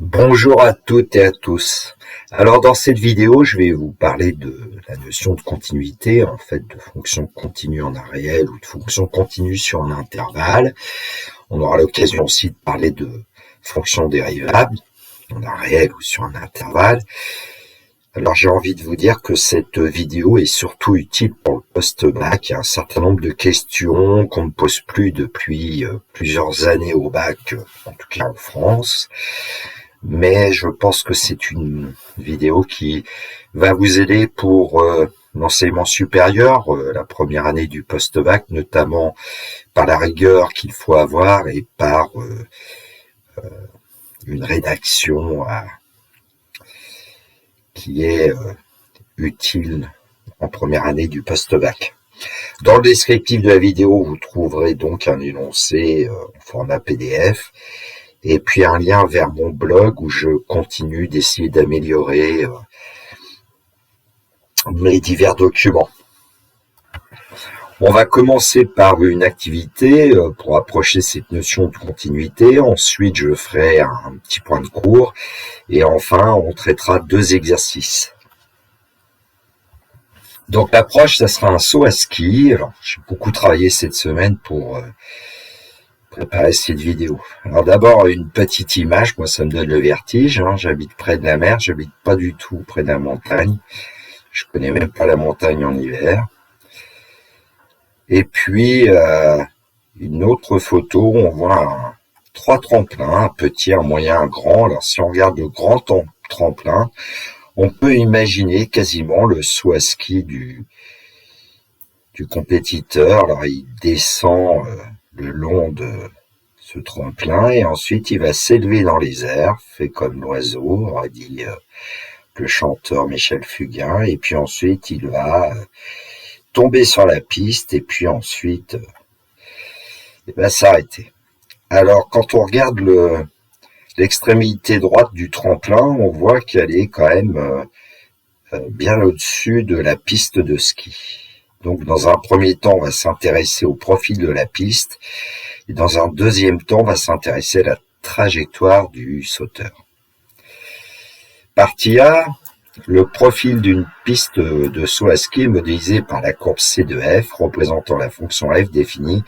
Bonjour à toutes et à tous. Alors dans cette vidéo, je vais vous parler de la notion de continuité, en fait de fonction continue en un réel ou de fonction continue sur un intervalle. On aura l'occasion aussi de parler de fonction dérivable en un réel ou sur un intervalle. Alors j'ai envie de vous dire que cette vidéo est surtout utile pour le post-bac. Il y a un certain nombre de questions qu'on ne pose plus depuis plusieurs années au bac, en tout cas en France. Mais je pense que c'est une vidéo qui va vous aider pour l'enseignement supérieur, la première année du post-bac, notamment par la rigueur qu'il faut avoir et par une rédaction qui est utile en première année du post-bac. Dans le descriptif de la vidéo, vous trouverez donc un énoncé en format PDF et puis un lien vers mon blog où je continue d'essayer d'améliorer mes divers documents. On va commencer par une activité pour approcher cette notion de continuité. Ensuite, je ferai un petit point de cours. Et enfin, on traitera 2 exercices. Donc l'approche, ça sera un saut à ski. Alors, j'ai beaucoup travaillé cette semaine pour préparer cette vidéo. Alors d'abord, une petite image. Moi, ça me donne le vertige. J'habite près de la mer. J'habite pas du tout près de la montagne. Je connais même pas la montagne en hiver. Et puis, une autre photo, on voit 3 tremplins, un petit, un moyen, un grand. Alors, si on regarde le grand tremplin, on peut imaginer quasiment le saut à ski du compétiteur. Alors, il descend le long de ce tremplin et ensuite, il va s'élever dans les airs, fait comme l'oiseau, aurait dit le chanteur Michel Fugain. Et puis ensuite, il va tomber sur la piste et puis ensuite s'arrêter. Alors quand on regarde l'extrémité droite du tremplin, on voit qu'elle est quand même bien au-dessus de la piste de ski. Donc dans un premier temps, on va s'intéresser au profil de la piste et dans un deuxième temps, on va s'intéresser à la trajectoire du sauteur. Partie A, le profil d'une piste de saut à ski est modélisé par la courbe C de f, représentant la fonction f définie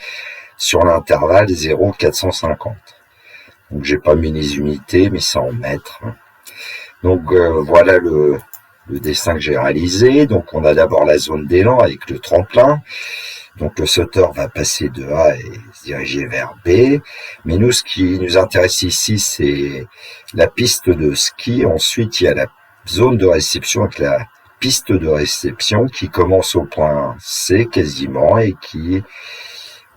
sur l'intervalle 0,450. Donc j'ai pas mis les unités, mais c'est en mètres. Donc voilà le dessin que j'ai réalisé. Donc on a d'abord la zone d'élan avec le tremplin. Donc le sauteur va passer de A et se diriger vers B. Mais nous, ce qui nous intéresse ici, c'est la piste de ski. Ensuite, il y a la zone de réception avec la piste de réception qui commence au point C quasiment et qui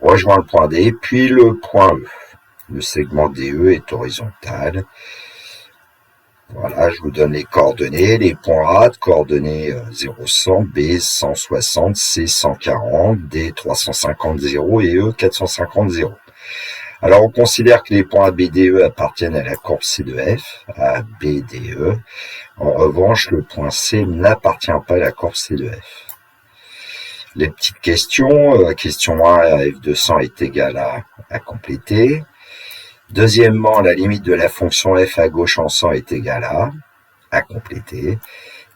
rejoint le point D, puis le point E. Le segment DE est horizontal. Voilà, je vous donne les coordonnées, les points A de coordonnées 0,100, B 160, C 140, D 350, 0 et E 450, 0. Alors, on considère que les points A, B, D, E appartiennent à la courbe C de F, A, B, D, E. En revanche, le point C n'appartient pas à la courbe C de F. Les petites questions. Question 1, F200 est égal à compléter. Deuxièmement, la limite de la fonction f à gauche en 100 est égale à compléter.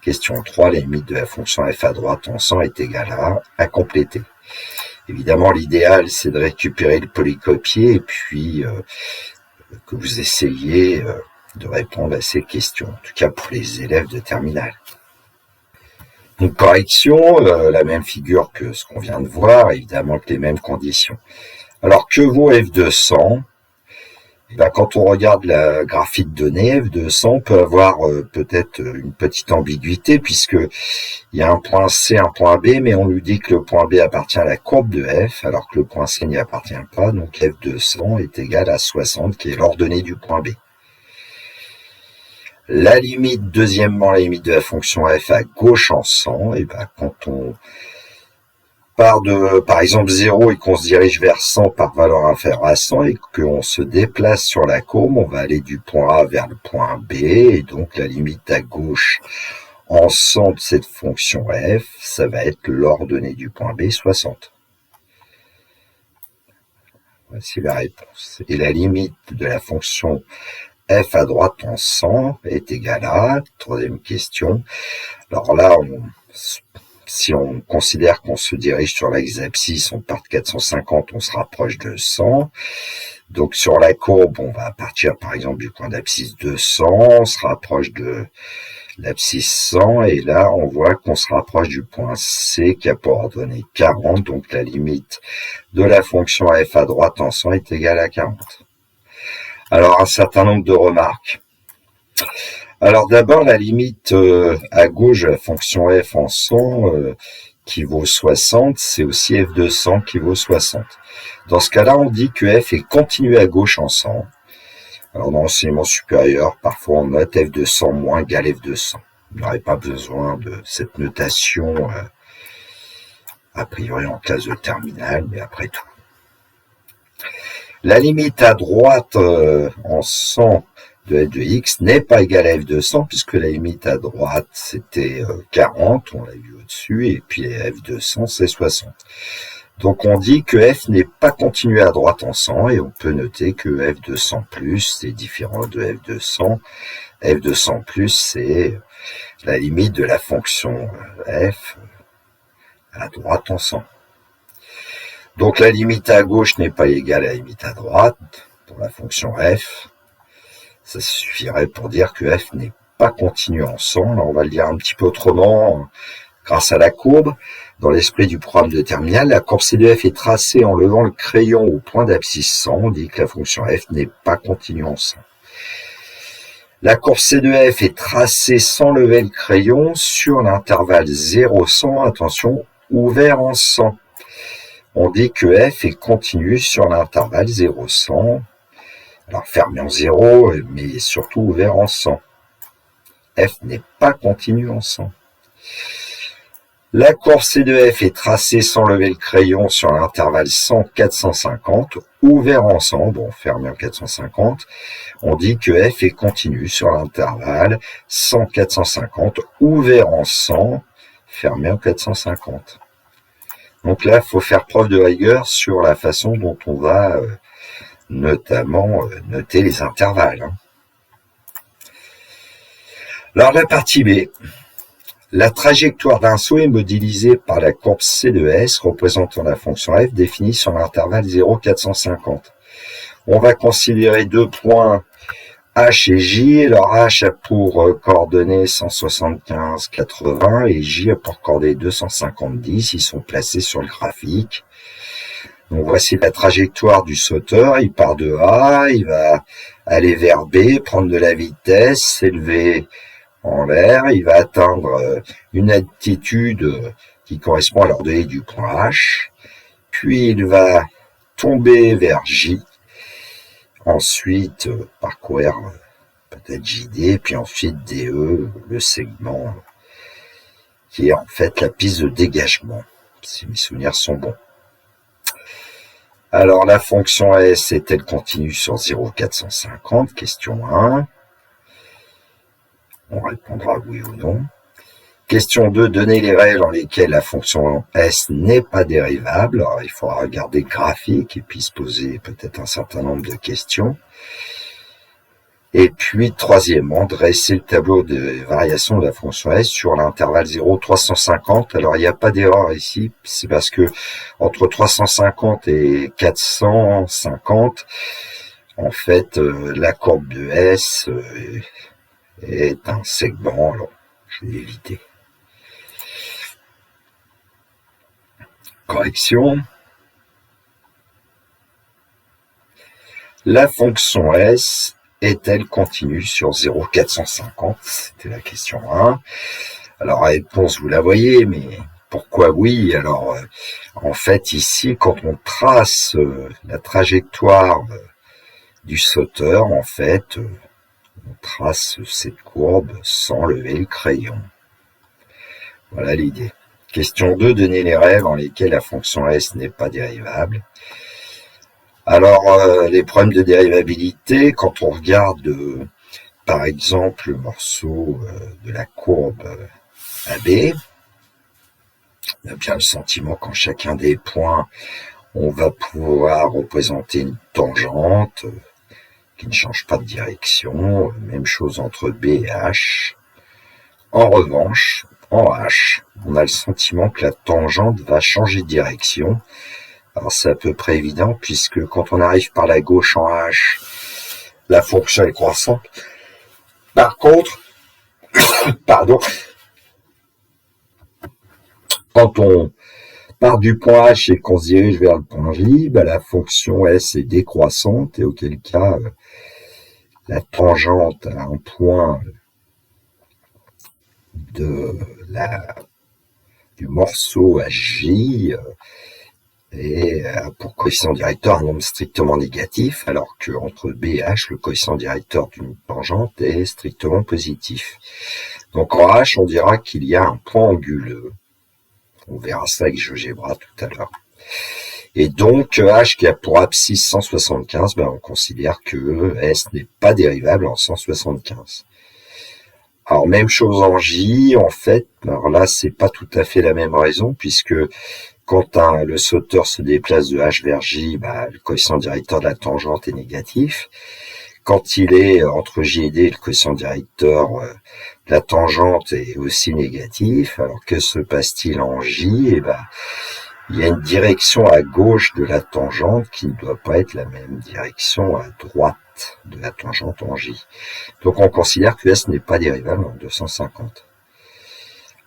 Question 3, la limite de la fonction f à droite en 100 est égale à compléter. Évidemment, l'idéal, c'est de récupérer le polycopier et puis que vous essayiez de répondre à ces questions, en tout cas pour les élèves de terminale. Donc correction, la même figure que ce qu'on vient de voir, évidemment avec les mêmes conditions. Alors que vaut f200 ? Quand on regarde la graphie de données, F200 peut avoir peut-être une petite ambiguïté puisque il y a un point C, un point B, mais on nous dit que le point B appartient à la courbe de F, alors que le point C n'y appartient pas, donc F200 est égal à 60, qui est l'ordonnée du point B. La limite, deuxièmement, la limite de la fonction F à gauche en 100, et quand on part de, par exemple, 0 et qu'on se dirige vers 100 par valeur inférieure à 100 et qu'on se déplace sur la courbe, on va aller du point A vers le point B et donc la limite à gauche en 100 de cette fonction f, ça va être l'ordonnée du point B, 60. Voici la réponse. Et la limite de la fonction f à droite en 100 est égal à, troisième question. Alors là, si on considère qu'on se dirige sur l'axe abscisse, on part de 450, on se rapproche de 100. Donc sur la courbe, on va partir par exemple du point d'abscisse 200, on se rapproche de l'abscisse 100, et là on voit qu'on se rapproche du point C qui a pour ordonnée 40, donc la limite de la fonction f à droite en 100 est égale à 40. Alors un certain nombre de remarques. Alors d'abord la limite à gauche de la fonction f en 100 qui vaut 60, c'est aussi f de 100 qui vaut 60. Dans ce cas-là, on dit que f est continu à gauche en 100. Alors dans l'enseignement supérieur, parfois on note f de 100 moins égale f de 100. On n'aurait pas besoin de cette notation a priori en classe de terminale, mais après tout. La limite à droite en 100 de f de x n'est pas égale à f de 100, puisque la limite à droite c'était 40, on l'a vu au-dessus, et puis f de 100 c'est 60. Donc on dit que f n'est pas continu à droite en 100, et on peut noter que f de 100 plus c'est différent de f de 100. F de 100 plus c'est la limite de la fonction f à droite en 100. Donc la limite à gauche n'est pas égale à la limite à droite pour la fonction f. Ça suffirait pour dire que f n'est pas continu en 100. Là, on va le dire un petit peu autrement grâce à la courbe. Dans l'esprit du programme de terminale, la courbe C de f est tracée en levant le crayon au point d'abscisse 100. On dit que la fonction f n'est pas continue en 100. La courbe C de f est tracée sans lever le crayon sur l'intervalle 0-100, attention, ouvert en 100. On dit que f est continu sur l'intervalle 0-100. Alors fermé en 0, mais surtout ouvert en 100. F n'est pas continu en 100. La courbe C de f est tracée sans lever le crayon sur l'intervalle 100-450, ouvert en 100, bon, fermé en 450. On dit que f est continu sur l'intervalle 100-450, ouvert en 100, fermé en 450. Donc là, il faut faire preuve de rigueur sur la façon dont on va notamment noter les intervalles. Alors la partie B. La trajectoire d'un saut est modélisée par la courbe C de S représentant la fonction f définie sur l'intervalle 0-450. On va considérer deux points H et J. Alors H a pour coordonnées 175, 80 et J a pour coordonnées 250. Ils sont placés sur le graphique. Donc voici la trajectoire du sauteur. Il part de A, il va aller vers B, prendre de la vitesse, s'élever en l'air, il va atteindre une altitude qui correspond à l'ordonnée du point H, puis il va tomber vers J, ensuite parcourir peut-être JD, puis ensuite DE, le segment qui est en fait la piste de dégagement, si mes souvenirs sont bons. Alors la fonction S est-elle continue sur 0,450? Question 1. On répondra oui ou non. Question 2, donner les règles dans lesquelles la fonction S n'est pas dérivable. Alors, il faudra regarder le graphique et puis se poser peut-être un certain nombre de questions. Et puis, troisièmement, dresser le tableau de variation de la fonction S sur l'intervalle 0,350. Alors, il n'y a pas d'erreur ici. C'est parce que entre 350 et 450, en fait, la courbe de S est un segment, alors je vais l'éviter. Correction. La fonction S est-elle continue sur 0,450? C'était la question 1. Alors la réponse, vous la voyez, mais pourquoi oui? Alors en fait ici, quand on trace la trajectoire du sauteur, en fait, on trace cette courbe sans lever le crayon. Voilà l'idée. Question 2, donner les règles dans lesquelles la fonction S n'est pas dérivable. Alors, les problèmes de dérivabilité, quand on regarde, par exemple, le morceau de la courbe AB, on a bien le sentiment qu'en chacun des points, on va pouvoir représenter une tangente, qui ne change pas de direction. Même chose entre B et H. En revanche, en H, on a le sentiment que la tangente va changer de direction. Alors c'est à peu près évident puisque quand on arrive par la gauche en H, la fonction est croissante. Par contre, quand on part du point H et qu'on se dirige vers le point J, la fonction S est décroissante et auquel cas la tangente à un point du morceau HJ et pour coefficient directeur un nombre strictement négatif, alors que entre B et H, le coefficient directeur d'une tangente est strictement positif. Donc en H, on dira qu'il y a un point anguleux. On verra ça avec GeoGebra tout à l'heure. Et donc H qui a pour abscisse 175, on considère que S n'est pas dérivable en 175. Alors même chose en J, en fait, alors là c'est pas tout à fait la même raison, puisque quand le sauteur se déplace de H vers J, le coefficient directeur de la tangente est négatif. Quand il est entre J et D, le coefficient directeur de la tangente est aussi négatif. Alors que se passe-t-il en J? Il y a une direction à gauche de la tangente qui ne doit pas être la même direction à droite de la tangente en J. Donc on considère que S n'est pas dérivable en 250.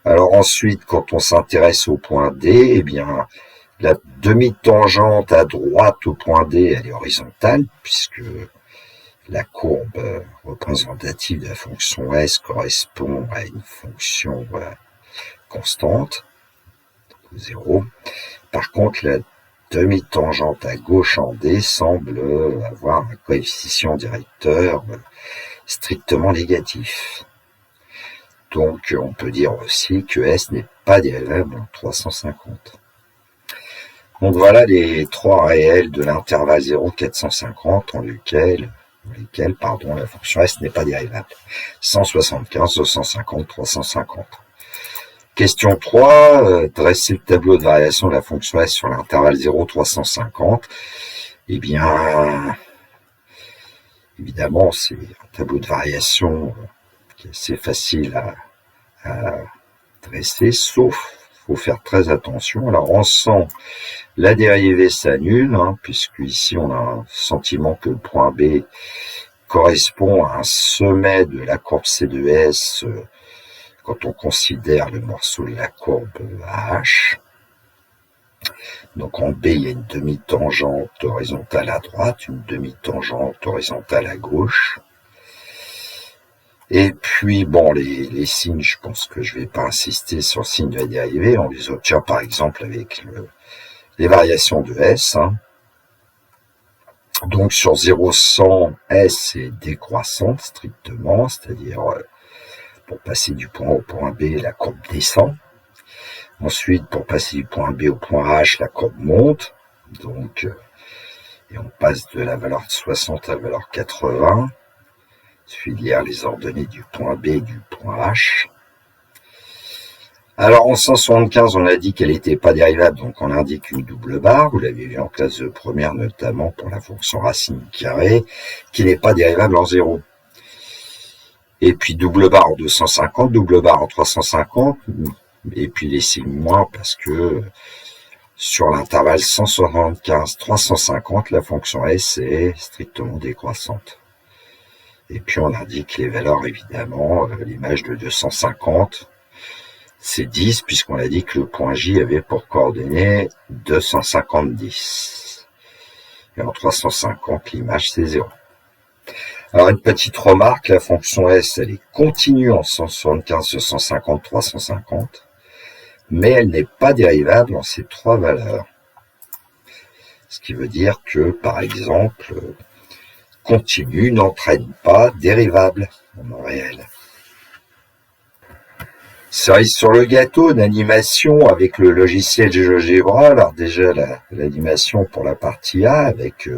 Alors ensuite, quand on s'intéresse au point D, la demi-tangente à droite au point D, elle est horizontale, puisque la courbe représentative de la fonction S correspond à une fonction constante, 0. Par contre, la demi-tangente à gauche en D semble avoir un coefficient directeur strictement négatif. Donc, on peut dire aussi que S n'est pas dérivable en 350. Donc, voilà les trois réels de l'intervalle 0,450 dans lesquels la fonction S n'est pas dérivable. 175, 250, 350. Question 3, dresser le tableau de variation de la fonction S sur l'intervalle 0,350. Évidemment, c'est un tableau de variation qui est assez facile à dresser, sauf faut faire très attention. Alors en 100, la dérivée s'annule, puisque ici on a un sentiment que le point B correspond à un sommet de la courbe C de S quand on considère le morceau de la courbe H. Donc en B, il y a une demi-tangente horizontale à droite, une demi-tangente horizontale à gauche. Et puis, les signes, je pense que je vais pas insister sur le signe de la dérivée. On les obtient par exemple avec les variations de S. Donc sur 0,100, S est décroissante strictement, c'est-à-dire pour passer du point A au point B, la courbe descend. Ensuite, pour passer du point B au point H, la courbe monte. Donc, et on passe de la valeur 60 à la valeur 80. Il suffit de lire les ordonnées du point B et du point H. Alors, en 175, on a dit qu'elle n'était pas dérivable, donc on indique une double barre. Vous l'avez vu en classe de première, notamment pour la fonction racine carrée, qui n'est pas dérivable en 0. Et puis, double barre en 250, double barre en 350, et puis les signes moins, parce que sur l'intervalle 175-350, la fonction S est strictement décroissante. Et puis on indique les valeurs, évidemment, l'image de 250, c'est 10, puisqu'on a dit que le point J avait pour coordonnées 250-10. Et en 350, l'image c'est 0. Alors une petite remarque, la fonction S, elle est continue en 175, 250, 350, mais elle n'est pas dérivable en ces trois valeurs. Ce qui veut dire que, par exemple, continu n'entraîne pas dérivable en réel. Cerise sur le gâteau, une animation avec le logiciel GeoGebra. Alors déjà l'animation pour la partie A avec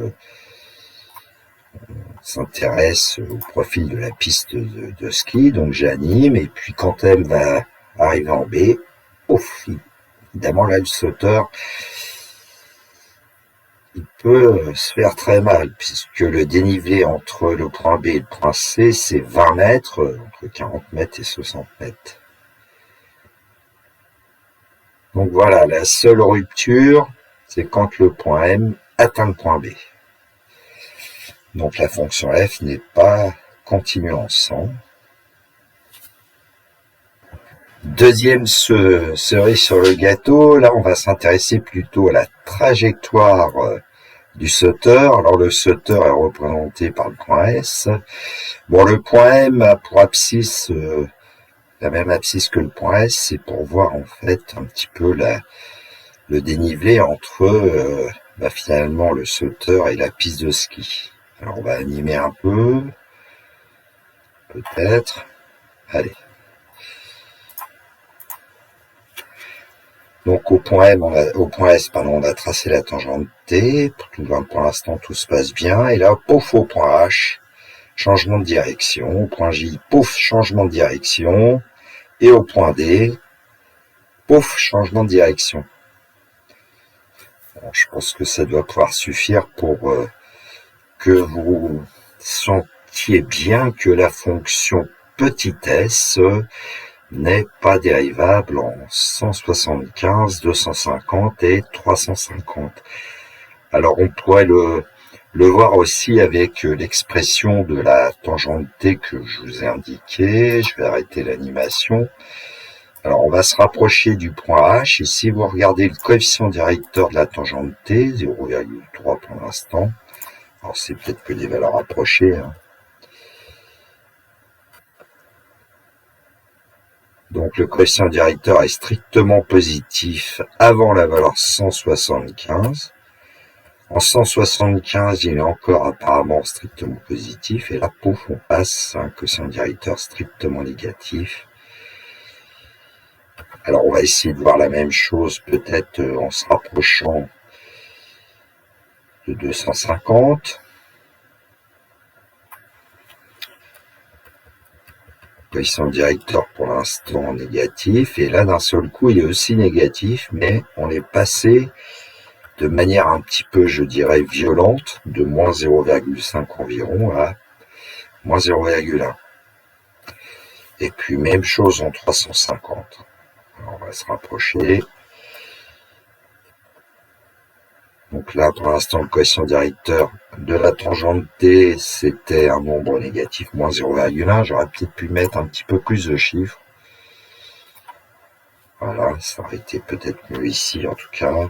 s'intéresse au profil de la piste de ski, donc j'anime, et puis quand elle va arriver en B, évidemment là le sauteur il peut se faire très mal, puisque le dénivelé entre le point B et le point C, c'est 20 mètres, entre 40 mètres et 60 mètres. Donc voilà, la seule rupture, c'est quand le point M atteint le point B. Donc la fonction f n'est pas continue en 100. Deuxième cerise sur le gâteau, là on va s'intéresser plutôt à la trajectoire du sauteur. Alors le sauteur est représenté par le point S. Bon, le point M a pour abscisse la même abscisse que le point S, c'est pour voir en fait un petit peu le dénivelé entre finalement le sauteur et la piste de ski. Alors on va animer un peu, peut-être. Allez. Donc au point S, on a tracé la tangente T. Pour l'instant, tout se passe bien. Et là, pouf, au point H, changement de direction. Au point J, pouf, changement de direction. Et au point D, pouf, changement de direction. Alors, je pense que ça doit pouvoir suffire pour que vous sentiez bien que la fonction petit s n'est pas dérivable en 175, 250 et 350. Alors on pourrait le voir aussi avec l'expression de la tangente T que je vous ai indiquée. Je vais arrêter l'animation. Alors on va se rapprocher du point H, et si vous regardez le coefficient directeur de la tangente T, 0,3 pour l'instant, alors c'est peut-être que des valeurs approchées, hein. Donc le coefficient directeur est strictement positif avant la valeur 175. En 175, il est encore apparemment strictement positif. Et là, pouf, on passe à un coefficient directeur strictement négatif. Alors on va essayer de voir la même chose peut-être en se rapprochant de 250. Coefficient directeur pour l'instant négatif, et là d'un seul coup il est aussi négatif, mais on est passé de manière un petit peu, je dirais, violente, de moins 0,5 environ à moins 0,1. Et puis même chose en 350. Alors, on va se rapprocher. Donc là, pour l'instant, le coefficient directeur de la tangente T, c'était un nombre négatif, moins 0,1. J'aurais peut-être pu mettre un petit peu plus de chiffres. Voilà, ça aurait été peut-être mieux ici, en tout cas.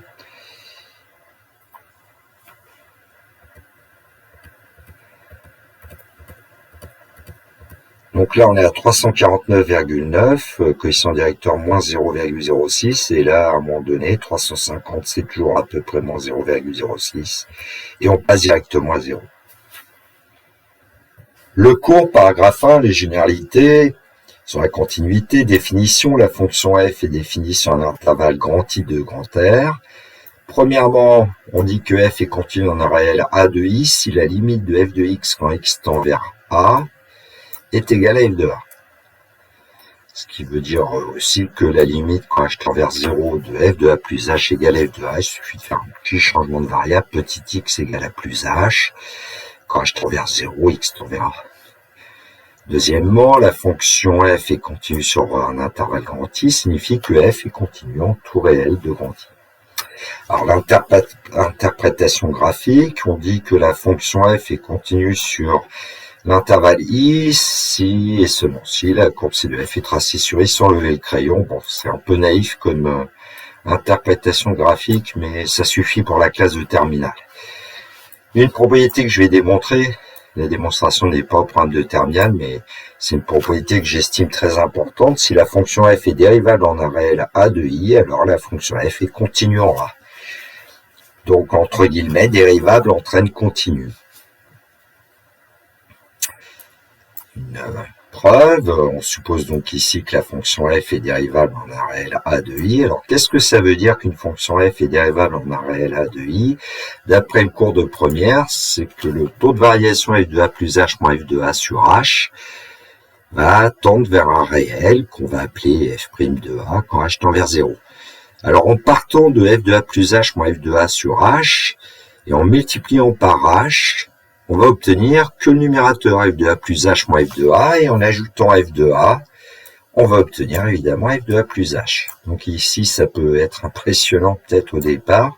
Donc là, on est à 349,9, coefficient directeur moins 0,06, et là, à un moment donné, 350, c'est toujours à peu près moins 0,06, et on passe directement à 0. Le cours, paragraphe 1, les généralités, sur la continuité, définition, la fonction f est définie sur un intervalle grand I de grand R. Premièrement, on dit que f est continu en un réel a de i si la limite de f de x quand x tend vers a est égale à f de a. Ce qui veut dire aussi que la limite quand h tend vers 0 de f de a plus h égale f de a, il suffit de faire un petit changement de variable, petit x égale à plus h, quand h tend vers 0, x tend vers a. Deuxièmement, la fonction f est continue sur un intervalle grand I, signifie que f est continu en tout réel de grand I. Alors l'interprétation graphique, on dit que la fonction f est continue sur l'intervalle I si et seulement si la courbe C de f est tracée sur I sans lever le crayon. Bon, c'est un peu naïf comme interprétation graphique, mais ça suffit pour la classe de terminale. Une propriété que je vais démontrer, la démonstration n'est pas au problème de terminale, mais c'est une propriété que j'estime très importante. Si la fonction f est dérivable en un réel a de I, alors la fonction f est continue en A. Donc, entre guillemets, dérivable entraîne continu. Une preuve, on suppose donc ici que la fonction f est dérivable en un réel a de I. Alors, qu'est-ce que ça veut dire qu'une fonction f est dérivable en un réel a de I? D'après le cours de première, c'est que le taux de variation f de a plus h moins f de a sur h va tendre vers un réel qu'on va appeler f' de a quand h tend vers 0. Alors, en partant de f de a plus h moins f de a sur h, Et en multipliant par h, on va obtenir que le numérateur f de a plus h moins f de a, et en ajoutant f de a, on va obtenir évidemment f de a plus h. Donc ici, ça peut être impressionnant peut-être au départ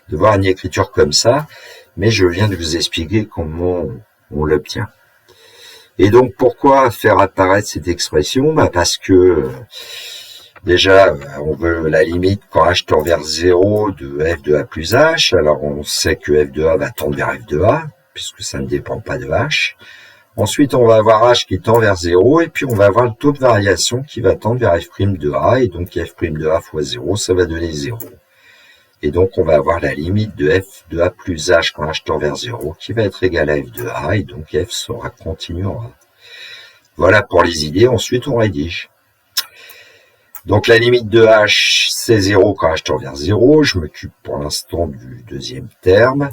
de voir une écriture comme ça, mais je viens de vous expliquer comment on l'obtient. Et donc pourquoi faire apparaître cette expression? Parce que déjà, on veut la limite quand h tend vers 0 de f de a plus h. Alors on sait que f de a va tendre vers f de a, puisque ça ne dépend pas de h. Ensuite, on va avoir h qui tend vers 0, et puis on va avoir le taux de variation qui va tendre vers f' de a, et donc f' de a fois 0, ça va donner 0. Et donc, on va avoir la limite de f de a plus h quand h tend vers 0, qui va être égale à f de a, et donc f sera continu en a. Voilà pour les idées. Ensuite, on rédige. Donc, la limite de h, c'est 0 quand h tend vers 0. Je m'occupe pour l'instant du deuxième terme.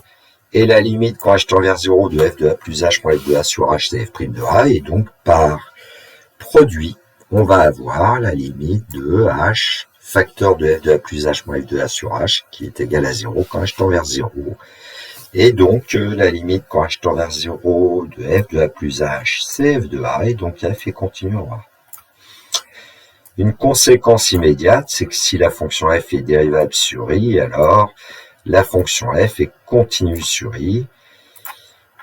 Et la limite quand h tend vers 0 de f de a plus h moins f de a sur h, c'est f' de a. Et donc, par produit, on va avoir la limite de h facteur de f de a plus h moins f de a sur h, qui est égal à 0 quand h tend vers 0. Et donc, la limite quand h tend vers 0 de f de a plus h, c'est f de a, et donc f est continu en a. Une conséquence immédiate, c'est que si la fonction f est dérivable sur i, alors la fonction f est continue sur i.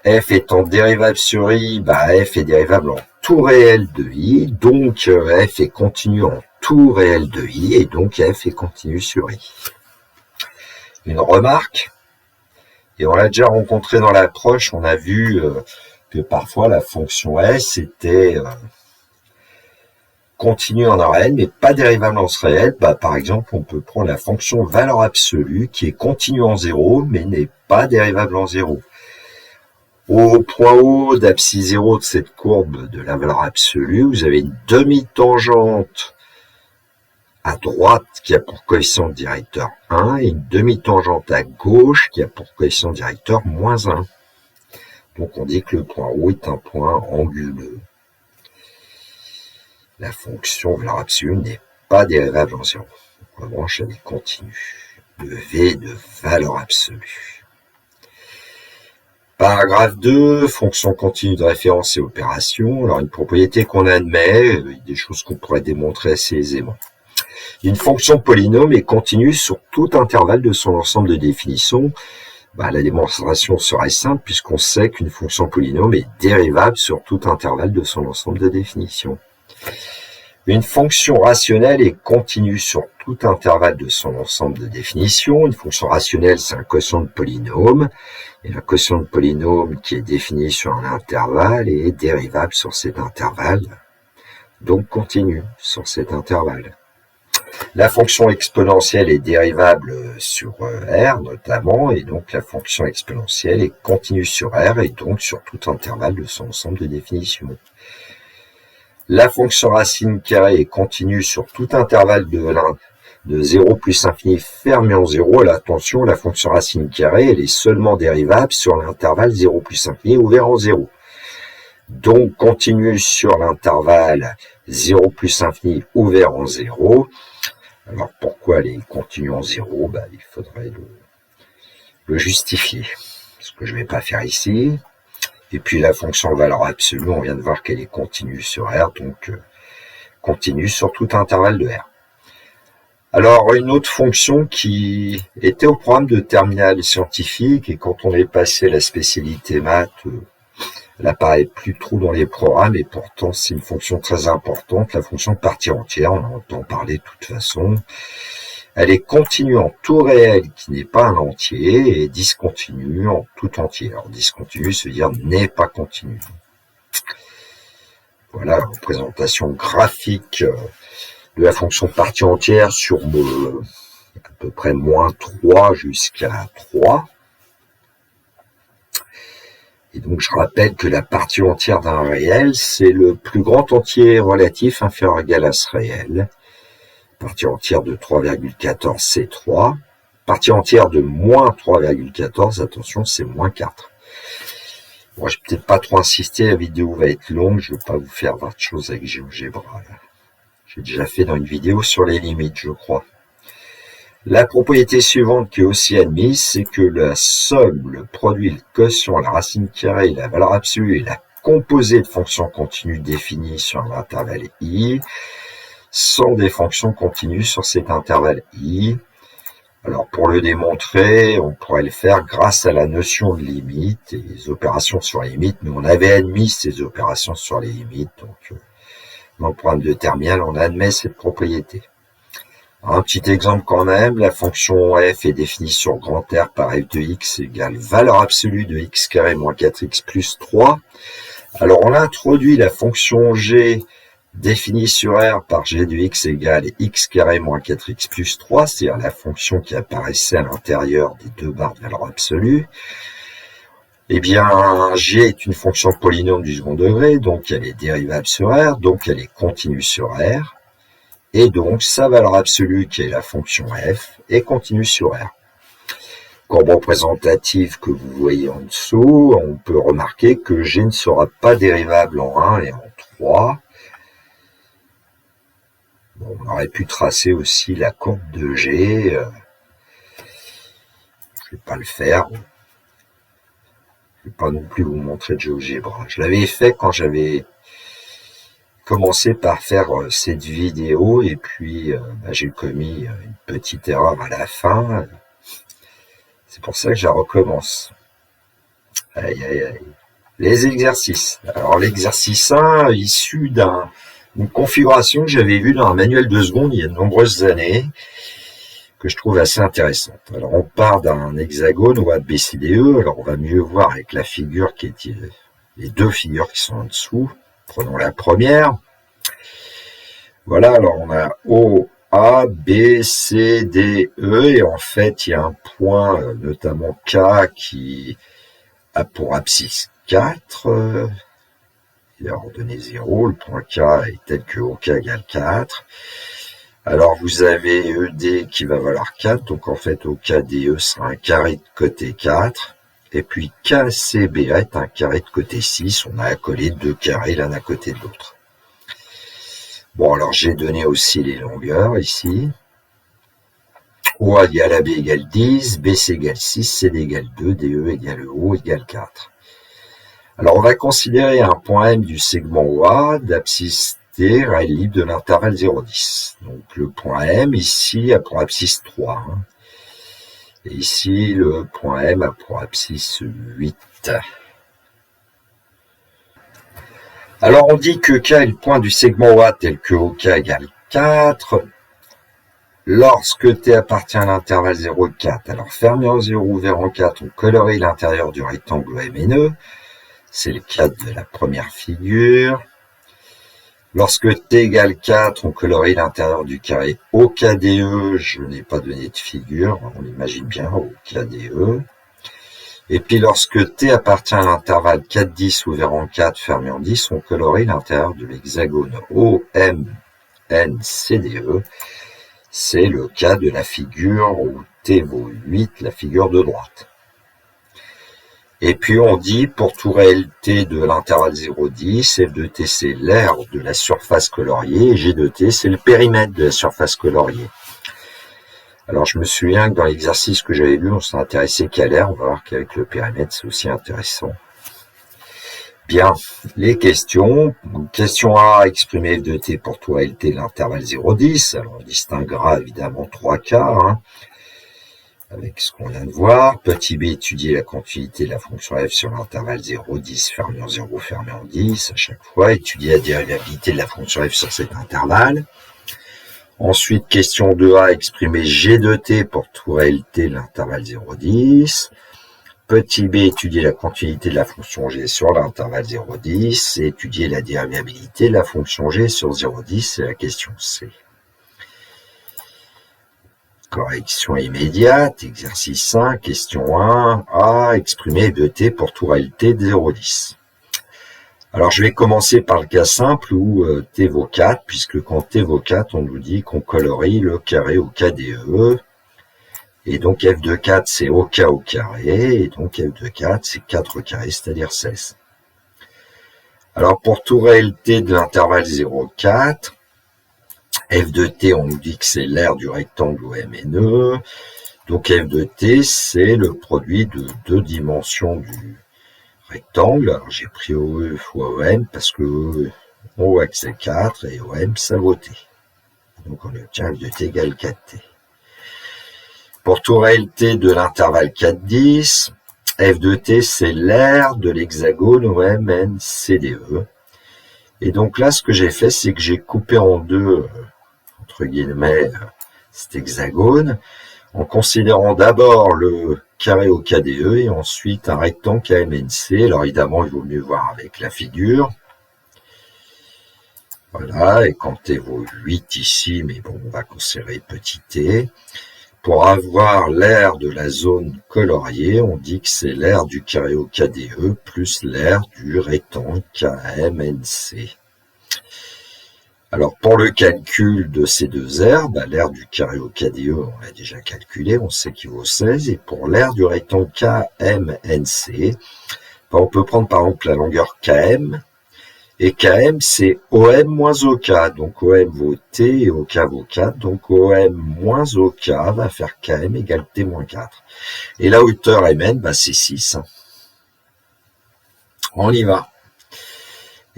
F étant dérivable sur i, f est dérivable en tout réel de i, donc f est continu en tout réel de i, et donc f est continu sur i. Une remarque, et on l'a déjà rencontré dans l'approche, on a vu que parfois la fonction s était continue en un réel, mais pas dérivable en ce réel. Par exemple, on peut prendre la fonction valeur absolue qui est continue en 0, mais n'est pas dérivable en 0. Au point haut d'abscisse 0 de cette courbe de la valeur absolue, vous avez une demi-tangente à droite qui a pour coefficient directeur 1 et une demi-tangente à gauche qui a pour coefficient directeur moins 1. Donc on dit que le point haut est un point anguleux. La fonction valeur absolue n'est pas dérivable en 0. En revanche, elle est continue. Le V de valeur absolue. Paragraphe 2, fonction continue de référence et opération. Alors, une propriété qu'on admet, des choses qu'on pourrait démontrer assez aisément. Une fonction polynôme est continue sur tout intervalle de son ensemble de définitions. La démonstration serait simple puisqu'on sait qu'une fonction polynôme est dérivable sur tout intervalle de son ensemble de définitions. Une fonction rationnelle est continue sur tout intervalle de son ensemble de définitions. Une fonction rationnelle, c'est un quotient de polynôme. Et le quotient de polynôme qui est défini sur un intervalle est dérivable sur cet intervalle, donc continue sur cet intervalle. La fonction exponentielle est dérivable sur R notamment, et donc la fonction exponentielle est continue sur R et donc sur tout intervalle de son ensemble de définitions. La fonction racine carrée est continue sur tout intervalle de 0 plus infini fermé en 0. Alors attention, la fonction racine carrée, elle est seulement dérivable sur l'intervalle 0 plus infini ouvert en 0. Donc continue sur l'intervalle 0 plus infini ouvert en 0. Alors pourquoi elle est continue en 0? Il faudrait le justifier, ce que je ne vais pas faire ici. Et puis la fonction valeur absolue, on vient de voir qu'elle est continue sur R, donc continue sur tout intervalle de R. Alors une autre fonction qui était au programme de terminale scientifique, et quand on est passé à la spécialité maths, elle apparaît plus trop dans les programmes, et pourtant c'est une fonction très importante, la fonction partie entière, on en entend parler de toute façon. Elle est continue en tout réel qui n'est pas un entier et discontinue en tout entier. Alors discontinue, se dire n'est pas continue. Voilà la représentation graphique de la fonction partie entière sur à peu près moins 3 jusqu'à 3. Et donc je rappelle que la partie entière d'un réel, c'est le plus grand entier relatif inférieur ou égal à ce réel. Partie entière de 3,14, c'est 3. Partie entière de moins 3,14, attention, c'est moins 4. Bon, je vais peut-être pas trop insister, la vidéo va être longue, je ne vais pas vous faire voir de choses avec GeoGebra. J'ai déjà fait dans une vidéo sur les limites, je crois. La propriété suivante qui est aussi admise, c'est que la somme, le produit, le quotient, la racine carrée, la valeur absolue et la composée de fonctions continues définies sur l'intervalle i sont des fonctions continues sur cet intervalle i. Alors pour le démontrer, on pourrait le faire grâce à la notion de limite et les opérations sur les limites, mais on avait admis ces opérations sur les limites, donc dans le programme de terminal, on admet cette propriété. Un petit exemple quand même, la fonction f est définie sur grand R par f de x égale valeur absolue de x carré moins 4x plus 3. Alors on a introduit la fonction g définie sur R par g de x égale x carré moins 4x plus 3, c'est-à-dire la fonction qui apparaissait à l'intérieur des deux barres de valeur absolue. Eh bien, g est une fonction polynôme du second degré, donc elle est dérivable sur R, donc elle est continue sur R. Et donc, sa valeur absolue, qui est la fonction f, est continue sur R. Courbe représentative que vous voyez en dessous, on peut remarquer que g ne sera pas dérivable en 1 et en 3. Bon, on aurait pu tracer aussi la courbe de g. Je ne vais pas le faire. Je ne vais pas non plus vous montrer de GeoGebra. Je l'avais fait quand j'avais commencé par faire cette vidéo et puis j'ai commis une petite erreur à la fin. C'est pour ça que je la recommence. Aïe, aïe, aïe. Les exercices. Alors l'exercice 1, issu d'une configuration que j'avais vue dans un manuel de seconde il y a de nombreuses années, que je trouve assez intéressante. Alors on part d'un hexagone ou ABCDE, alors on va mieux voir avec la figure qui est les deux figures qui sont en dessous. Prenons la première. Voilà, alors on a O, A, B, C, D, E, et en fait il y a un point, notamment K, qui a pour abscisse 4, il est ordonné 0, le point K est tel que OK égale 4. Alors vous avez ED qui va valoir 4, donc en fait OKDE sera un carré de côté 4, et puis KCBA est un carré de côté 6, on a accolé deux carrés l'un à côté de l'autre. Bon, alors j'ai donné aussi les longueurs ici. OA égale AB égale 10, BC égale 6, CD égale 2, DE égale O égale 4. Alors on va considérer un point M du segment OA d'abscisse T réel libre de l'intervalle 0,10. Donc le point M ici a pour abscisse 3. Et ici le point M a pour abscisse 8. Alors on dit que K est le point du segment OA tel que OK égale 4 lorsque T appartient à l'intervalle 0 et 4. Alors fermé en 0 ouvert en 4, on colorie l'intérieur du rectangle MNE. C'est le cas de la première figure. Lorsque T égale 4, on colorie l'intérieur du carré OKDE. Je n'ai pas donné de figure, on imagine bien OKDE. Et puis lorsque T appartient à l'intervalle 4, 10 ouvert en 4, fermé en 10, on colorie l'intérieur de l'hexagone OMNCDE. C'est le cas de la figure où T vaut 8, la figure de droite. Et puis on dit pour tout réel T de l'intervalle 0,10, F de T c'est l'aire de la surface coloriée et G de T c'est le périmètre de la surface coloriée. Alors je me souviens que dans l'exercice que j'avais vu, on s'est intéressé qu'à l'aire, on va voir qu'avec le périmètre c'est aussi intéressant. Bien, les questions. Question A, exprimer F de T pour tout réel T de l'intervalle 0,10. Alors on distinguera évidemment 3 cas, avec ce qu'on vient de voir. Petit b, étudier la continuité de la fonction f sur l'intervalle 0,10, fermé en 0, fermé en 10, à chaque fois. Étudier la dérivabilité de la fonction f sur cet intervalle. Ensuite, question 2a, exprimer g de t pour tout réel t de l'intervalle 0,10. Petit b, étudier la continuité de la fonction g sur l'intervalle 0,10. Et étudier la dérivabilité de la fonction g sur 0,10, c'est la question c. Correction immédiate, exercice 5, question 1, A, exprimer f de t pour tout réel t de 0,10. Alors je vais commencer par le cas simple où t vaut 4, puisque quand t vaut 4, on nous dit qu'on colorie le carré OKDE, et donc f de 4 c'est OK au carré, et donc f de 4 c'est 4 au carré, c'est-à-dire 16. Alors pour tout réel t de l'intervalle 0,4, f de t, on nous dit que c'est l'aire du rectangle OMNE. Donc f de t, c'est le produit de deux dimensions du rectangle. Alors j'ai pris OE fois OM parce que OX c'est 4 et OM ça vaut t. Donc on obtient f de t égale 4t. Pour tout réel t de l'intervalle 4, 10, f de t c'est l'aire de l'hexagone OMNCDE. Et donc là, ce que j'ai fait, c'est que j'ai coupé en deux, entre guillemets, cet hexagone, en considérant d'abord le carré au KDE et ensuite un rectangle KMNC. Alors évidemment, il vaut mieux voir avec la figure. Voilà, et quand t vaut 8 ici, mais bon, on va considérer petit t. Pour avoir l'aire de la zone coloriée, on dit que c'est l'aire du carré au KDE plus l'aire du rectangle KMNC. Alors, pour le calcul de ces deux aires, l'aire du carré au KDE, on l'a déjà calculé, on sait qu'il vaut 16. Et pour l'aire du rectangle KMNC, on peut prendre par exemple la longueur KM. Et KM, c'est OM moins OK. Donc, OM vaut T et OK vaut 4. Donc, OM moins OK va faire KM égale T moins 4. Et la hauteur MN, c'est 6. On y va.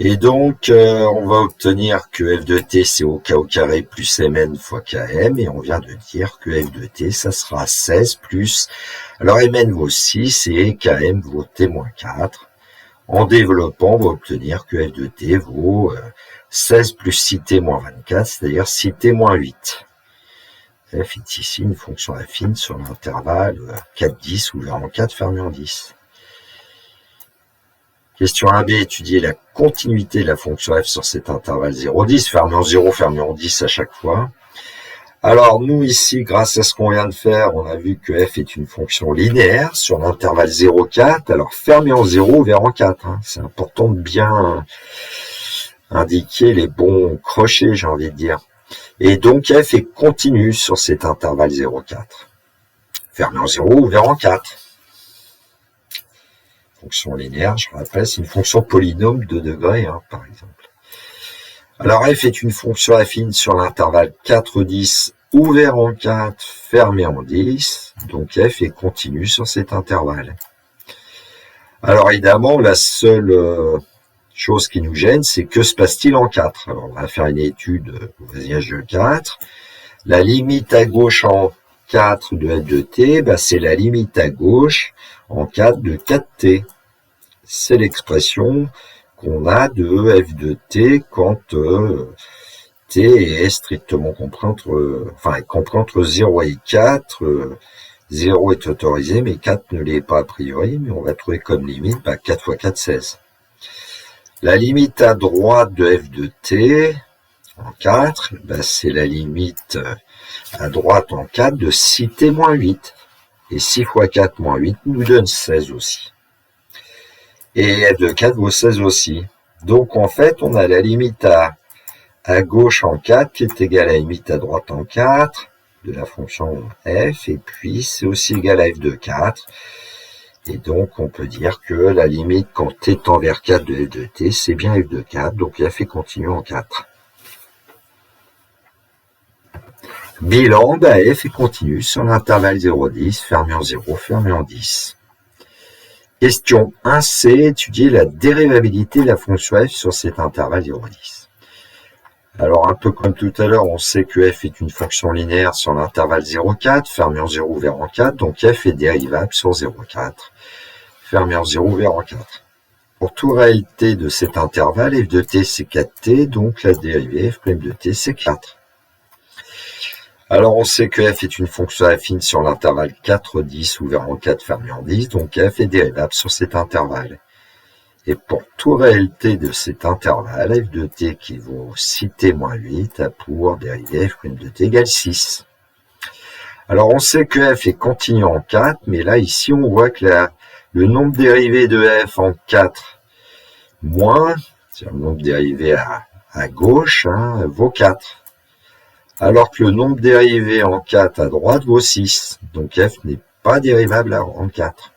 Et donc, on va obtenir que f de t, c'est OK au carré plus mn fois km. Et on vient de dire que f de t, ça sera 16 plus... Alors, mn vaut 6 et km vaut t moins 4. En développant, on va obtenir que f de t vaut 16 plus 6t moins 24, c'est-à-dire 6t moins 8. F est ici une fonction affine sur l'intervalle 4, 10 ouvert en 4 fermé en 10. Question 1b, étudier la continuité de la fonction f sur cet intervalle 0, 10, fermé en 0, fermé en 10 à chaque fois. Alors, nous, ici, grâce à ce qu'on vient de faire, on a vu que f est une fonction linéaire sur l'intervalle 0, 4. Alors, fermé en 0, ouvert en 4. C'est important de bien indiquer les bons crochets, j'ai envie de dire. Et donc, f est continue sur cet intervalle 0, 4. Fermé en 0, ouvert en 4. Fonction linéaire, je rappelle, c'est une fonction polynôme de degrés, par exemple. Alors, f est une fonction affine sur l'intervalle 4, 10, ouvert en 4, fermé en 10. Donc, f est continue sur cet intervalle. Alors, évidemment, la seule chose qui nous gêne, c'est que se passe-t-il en 4 ? Alors, on va faire une étude au voisinage de 4. La limite à gauche en 4 de f de t, c'est la limite à gauche en 4 de 4t. C'est l'expression qu'on a de f de t quand t est strictement compris entre 0 et 4. 0 est autorisé, mais 4 ne l'est pas a priori, mais on va trouver comme limite 4 fois 4, 16. La limite à droite de f de t en 4, c'est la limite à droite en 4 de 6t moins 8. Et 6 fois 4 moins 8 nous donne 16 aussi. Et f de 4 vaut 16 aussi. Donc, en fait, on a la limite à gauche en 4 qui est égale à la limite à droite en 4 de la fonction f. Et puis, c'est aussi égal à f de 4. Et donc, on peut dire que la limite quand t tend vers 4 de f de t, c'est bien f de 4. Donc, f est continue en 4. Bilan, f est continue sur l'intervalle 0,10, fermé en 0, fermé en 10. Question 1c, étudier la dérivabilité de la fonction f sur cet intervalle 0,10. Alors, un peu comme tout à l'heure, on sait que f est une fonction linéaire sur l'intervalle 0,4, fermé en 0, ouvert en 4, donc f est dérivable sur 0,4, fermé en 0, ouvert en 4. Pour tout réel t de cet intervalle, f de t c'est 4t, donc la dérivée f' de t c'est 4. Alors, on sait que f est une fonction affine sur l'intervalle 4, 10, ouvert en 4, fermé en 10, donc f est dérivable sur cet intervalle. Et pour tout réel t de cet intervalle, f de t qui vaut 6t moins 8 a pour dérivée f' de t égale 6. Alors, on sait que f est continu en 4, mais là, ici, on voit que le nombre dérivé de f en 4 moins, c'est-à-dire le nombre dérivé à gauche, vaut 4. Alors que le nombre dérivé en 4 à droite vaut 6. Donc f n'est pas dérivable en 4.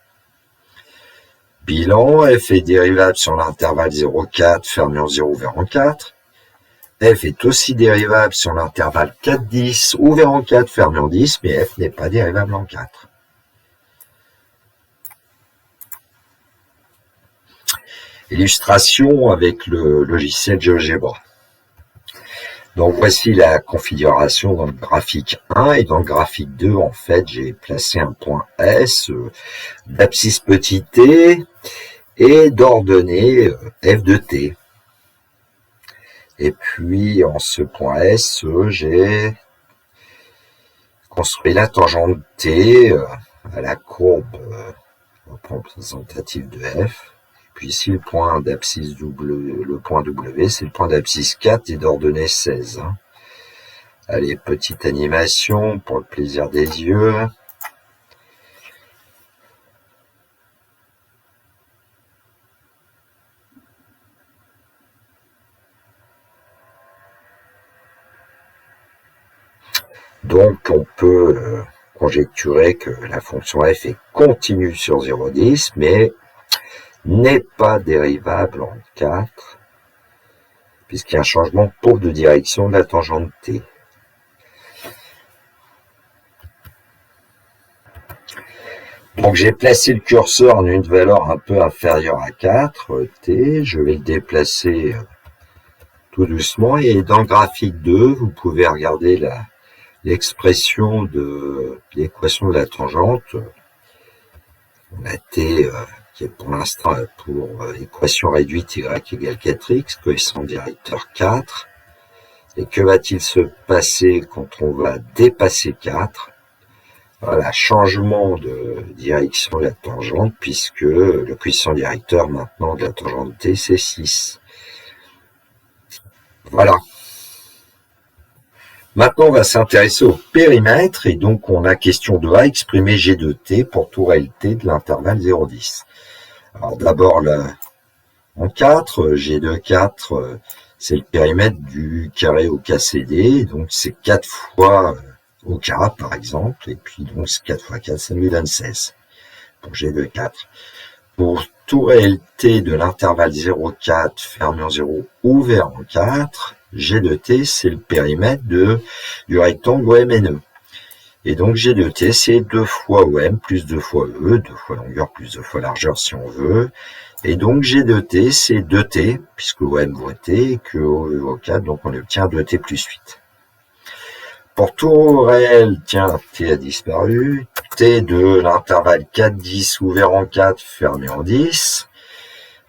Bilan, f est dérivable sur l'intervalle 0,4 fermé en 0 ouvert en 4. f est aussi dérivable sur l'intervalle 4,10 ouvert en 4 fermé en 10, mais f n'est pas dérivable en 4. Illustration avec le logiciel GeoGebra. Donc voici la configuration dans le graphique 1 et dans le graphique 2, en fait, j'ai placé un point S d'abscisse petit t et d'ordonnée f de t. Et puis en ce point S, j'ai construit la tangente t à la courbe représentative de f. Puis ici, le point d'abscisse le point W, c'est le point d'abscisse 4 et d'ordonnée 16. Allez, petite animation pour le plaisir des yeux. Donc, on peut conjecturer que la fonction f est continue sur 0,10, mais n'est pas dérivable en 4, puisqu'il y a un changement de courbe de direction de la tangente t. Donc j'ai placé le curseur en une valeur un peu inférieure à 4, t, je vais le déplacer tout doucement, et dans le graphique 2, vous pouvez regarder l'expression de l'équation de la tangente. On a t qui est pour l'instant pour équation réduite y égale 4x, coefficient directeur 4. Et que va-t-il se passer quand on va dépasser 4? Voilà, changement de direction de la tangente, puisque le coefficient directeur maintenant de la tangente t, c'est 6. Voilà. Maintenant, on va s'intéresser au périmètre, et donc on a question de A, exprimer G de t pour tout réel t de l'intervalle 0,10. Alors d'abord, en 4, G de 4, c'est le périmètre du carré au KCD, donc c'est 4 fois au K par exemple, et puis donc 4 fois 4, ça nous donne 16 pour G de 4. Pour tout réel t de l'intervalle 0,4 fermé en 0 ouvert en 4, G de t, c'est le périmètre du rectangle OMNE. Et donc G de t, c'est 2 fois OM plus 2 fois E, 2 fois longueur plus 2 fois largeur si on veut. Et donc G de t, c'est 2t, puisque OM vaut t, et que OE vaut 4, donc on obtient 2t plus 8. Pour tout réel, tiens, t a disparu, t de l'intervalle 4, 10, ouvert en 4, fermé en 10.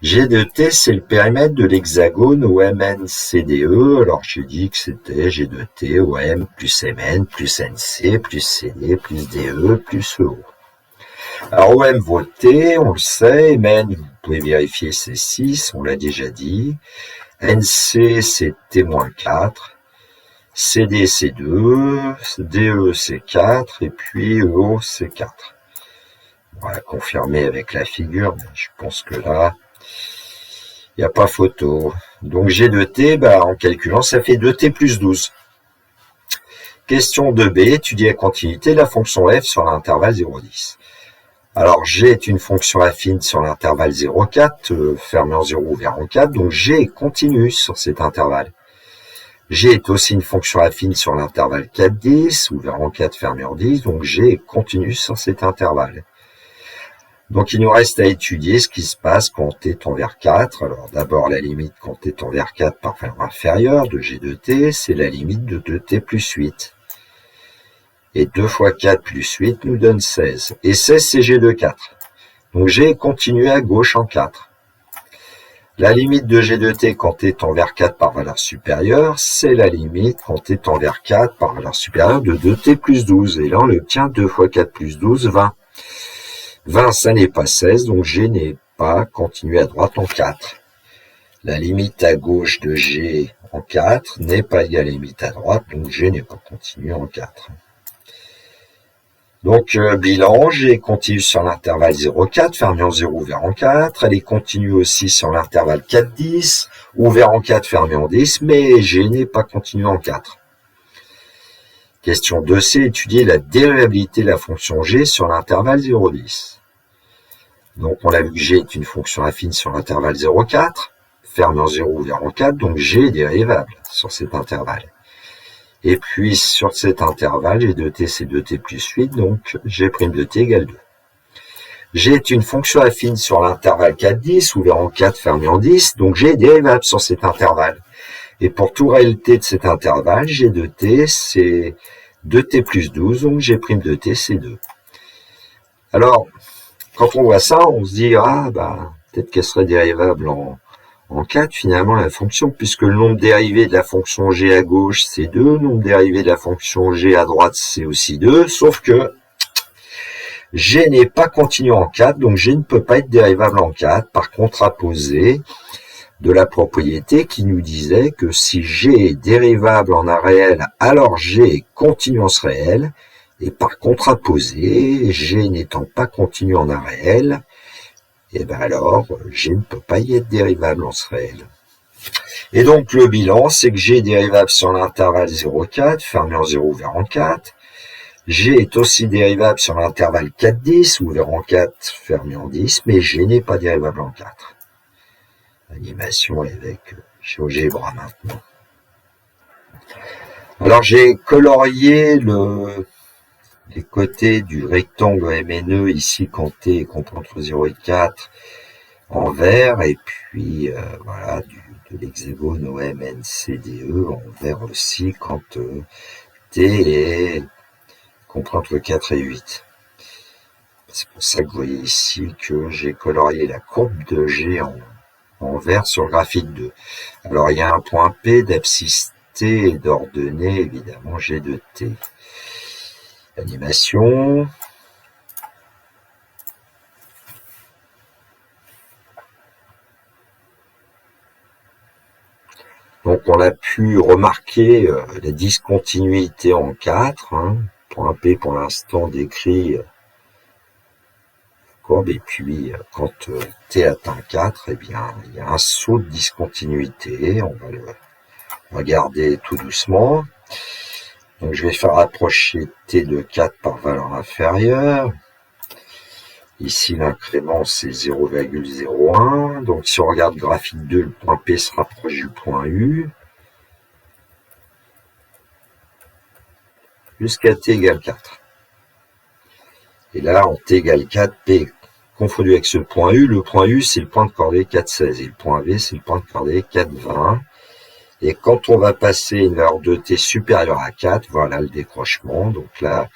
G de t, c'est le périmètre de l'hexagone OMNCDE. Alors, j'ai dit que c'était G de t, OM plus MN plus NC plus CD plus DE plus EO. Alors, OM vaut t, on le sait. MN, vous pouvez vérifier, c'est 6, on l'a déjà dit. NC, c'est T-4. CD, c'est 2. DE, c'est 4. Et puis EO, c'est 4. On va confirmer avec la figure, mais je pense que là, il n'y a pas photo. Donc G de t, en calculant, ça fait 2t plus 12. Question 2b, étudier à continuité la fonction f sur l'intervalle 0,10. Alors G est une fonction affine sur l'intervalle 0,4, fermé en 0, ouvert en 4, donc G est continue sur cet intervalle. G est aussi une fonction affine sur l'intervalle 4,10, ouvert en 4, fermé en 10, donc G est continue sur cet intervalle. Donc, il nous reste à étudier ce qui se passe quand t tend vers 4. Alors, d'abord, la limite quand t tend vers 4 par valeur inférieure de G de t, c'est la limite de 2t plus 8. Et 2 fois 4 plus 8 nous donne 16. Et 16, c'est G de 4. Donc, G est continue à gauche en 4. La limite de G de t quand t tend vers 4 par valeur supérieure, c'est la limite quand t tend vers 4 par valeur supérieure de 2t plus 12. Et là, on obtient 2 fois 4 plus 12, 20. 20, ça n'est pas 16, donc G n'est pas continu à droite en 4. La limite à gauche de G en 4 n'est pas égale à la limite à droite, donc G n'est pas continu en 4. Donc, bilan, G est continue sur l'intervalle 0,4, fermé en 0, ouvert en 4. Elle est continue aussi sur l'intervalle 4,10, ouvert en 4, fermé en 10, mais G n'est pas continue en 4. Question 2c, étudier la dérivabilité de la fonction G sur l'intervalle 0,10. Donc, on a vu que G est une fonction affine sur l'intervalle 0,4, fermé en 0 ouvert en 4, donc G est dérivable sur cet intervalle. Et puis sur cet intervalle, G de t c'est 2t plus 8, donc G' de t égale 2. G est une fonction affine sur l'intervalle 4-10, ouvert en 4, fermé en 10, donc G est dérivable sur cet intervalle. Et pour tout réel t de cet intervalle, G de t c'est 2t plus 12, donc G' de t c'est 2. Alors, quand on voit ça, on se dit, ah, bah, peut-être qu'elle serait dérivable en 4, finalement, la fonction, puisque le nombre dérivé de la fonction g à gauche, c'est 2, le nombre dérivé de la fonction g à droite, c'est aussi 2, sauf que g n'est pas continu en 4, donc g ne peut pas être dérivable en 4, par contraposé de la propriété qui nous disait que si g est dérivable en un réel, alors g est continu en ce réel, et par contraposé, g n'étant pas continu en un réel, et bien alors, G ne peut pas y être dérivable en ce réel. Et donc, le bilan, c'est que G est dérivable sur l'intervalle 0,4, fermé en 0, ouvert en 4. G est aussi dérivable sur l'intervalle 4,10, ouvert en 4, fermé en 10, mais G n'est pas dérivable en 4. Animation avec GeoGebra maintenant. Alors, j'ai colorié les côtés du rectangle MNE ici quand t comprend entre 0 et 4 en vert, et puis voilà, de l'hexagone OMNCDE en vert aussi quand t comprend entre 4 et 8. C'est pour ça que vous voyez ici que j'ai colorié la courbe de G en vert sur le graphique 2. Alors il y a un point P d'abscisse t et d'ordonnée évidemment G de t. Animation. Donc on a pu remarquer la discontinuité en 4. Point P pour l'instant décrit courbe, et puis quand t atteint 4, eh bien il y a un saut de discontinuité. On va le regarder tout doucement. Donc je vais faire approcher t de 4 par valeur inférieure. Ici l'incrément c'est 0,01. Donc si on regarde le graphique 2, le point P se rapproche du point U. Jusqu'à t égale 4. Et là en t égale 4, P confondu avec ce point U. Le point U c'est le point de cordée 4,16 et le point V c'est le point de cordée 4,20. Et quand on va passer une valeur de t supérieure à 4, voilà le décrochement. Donc là,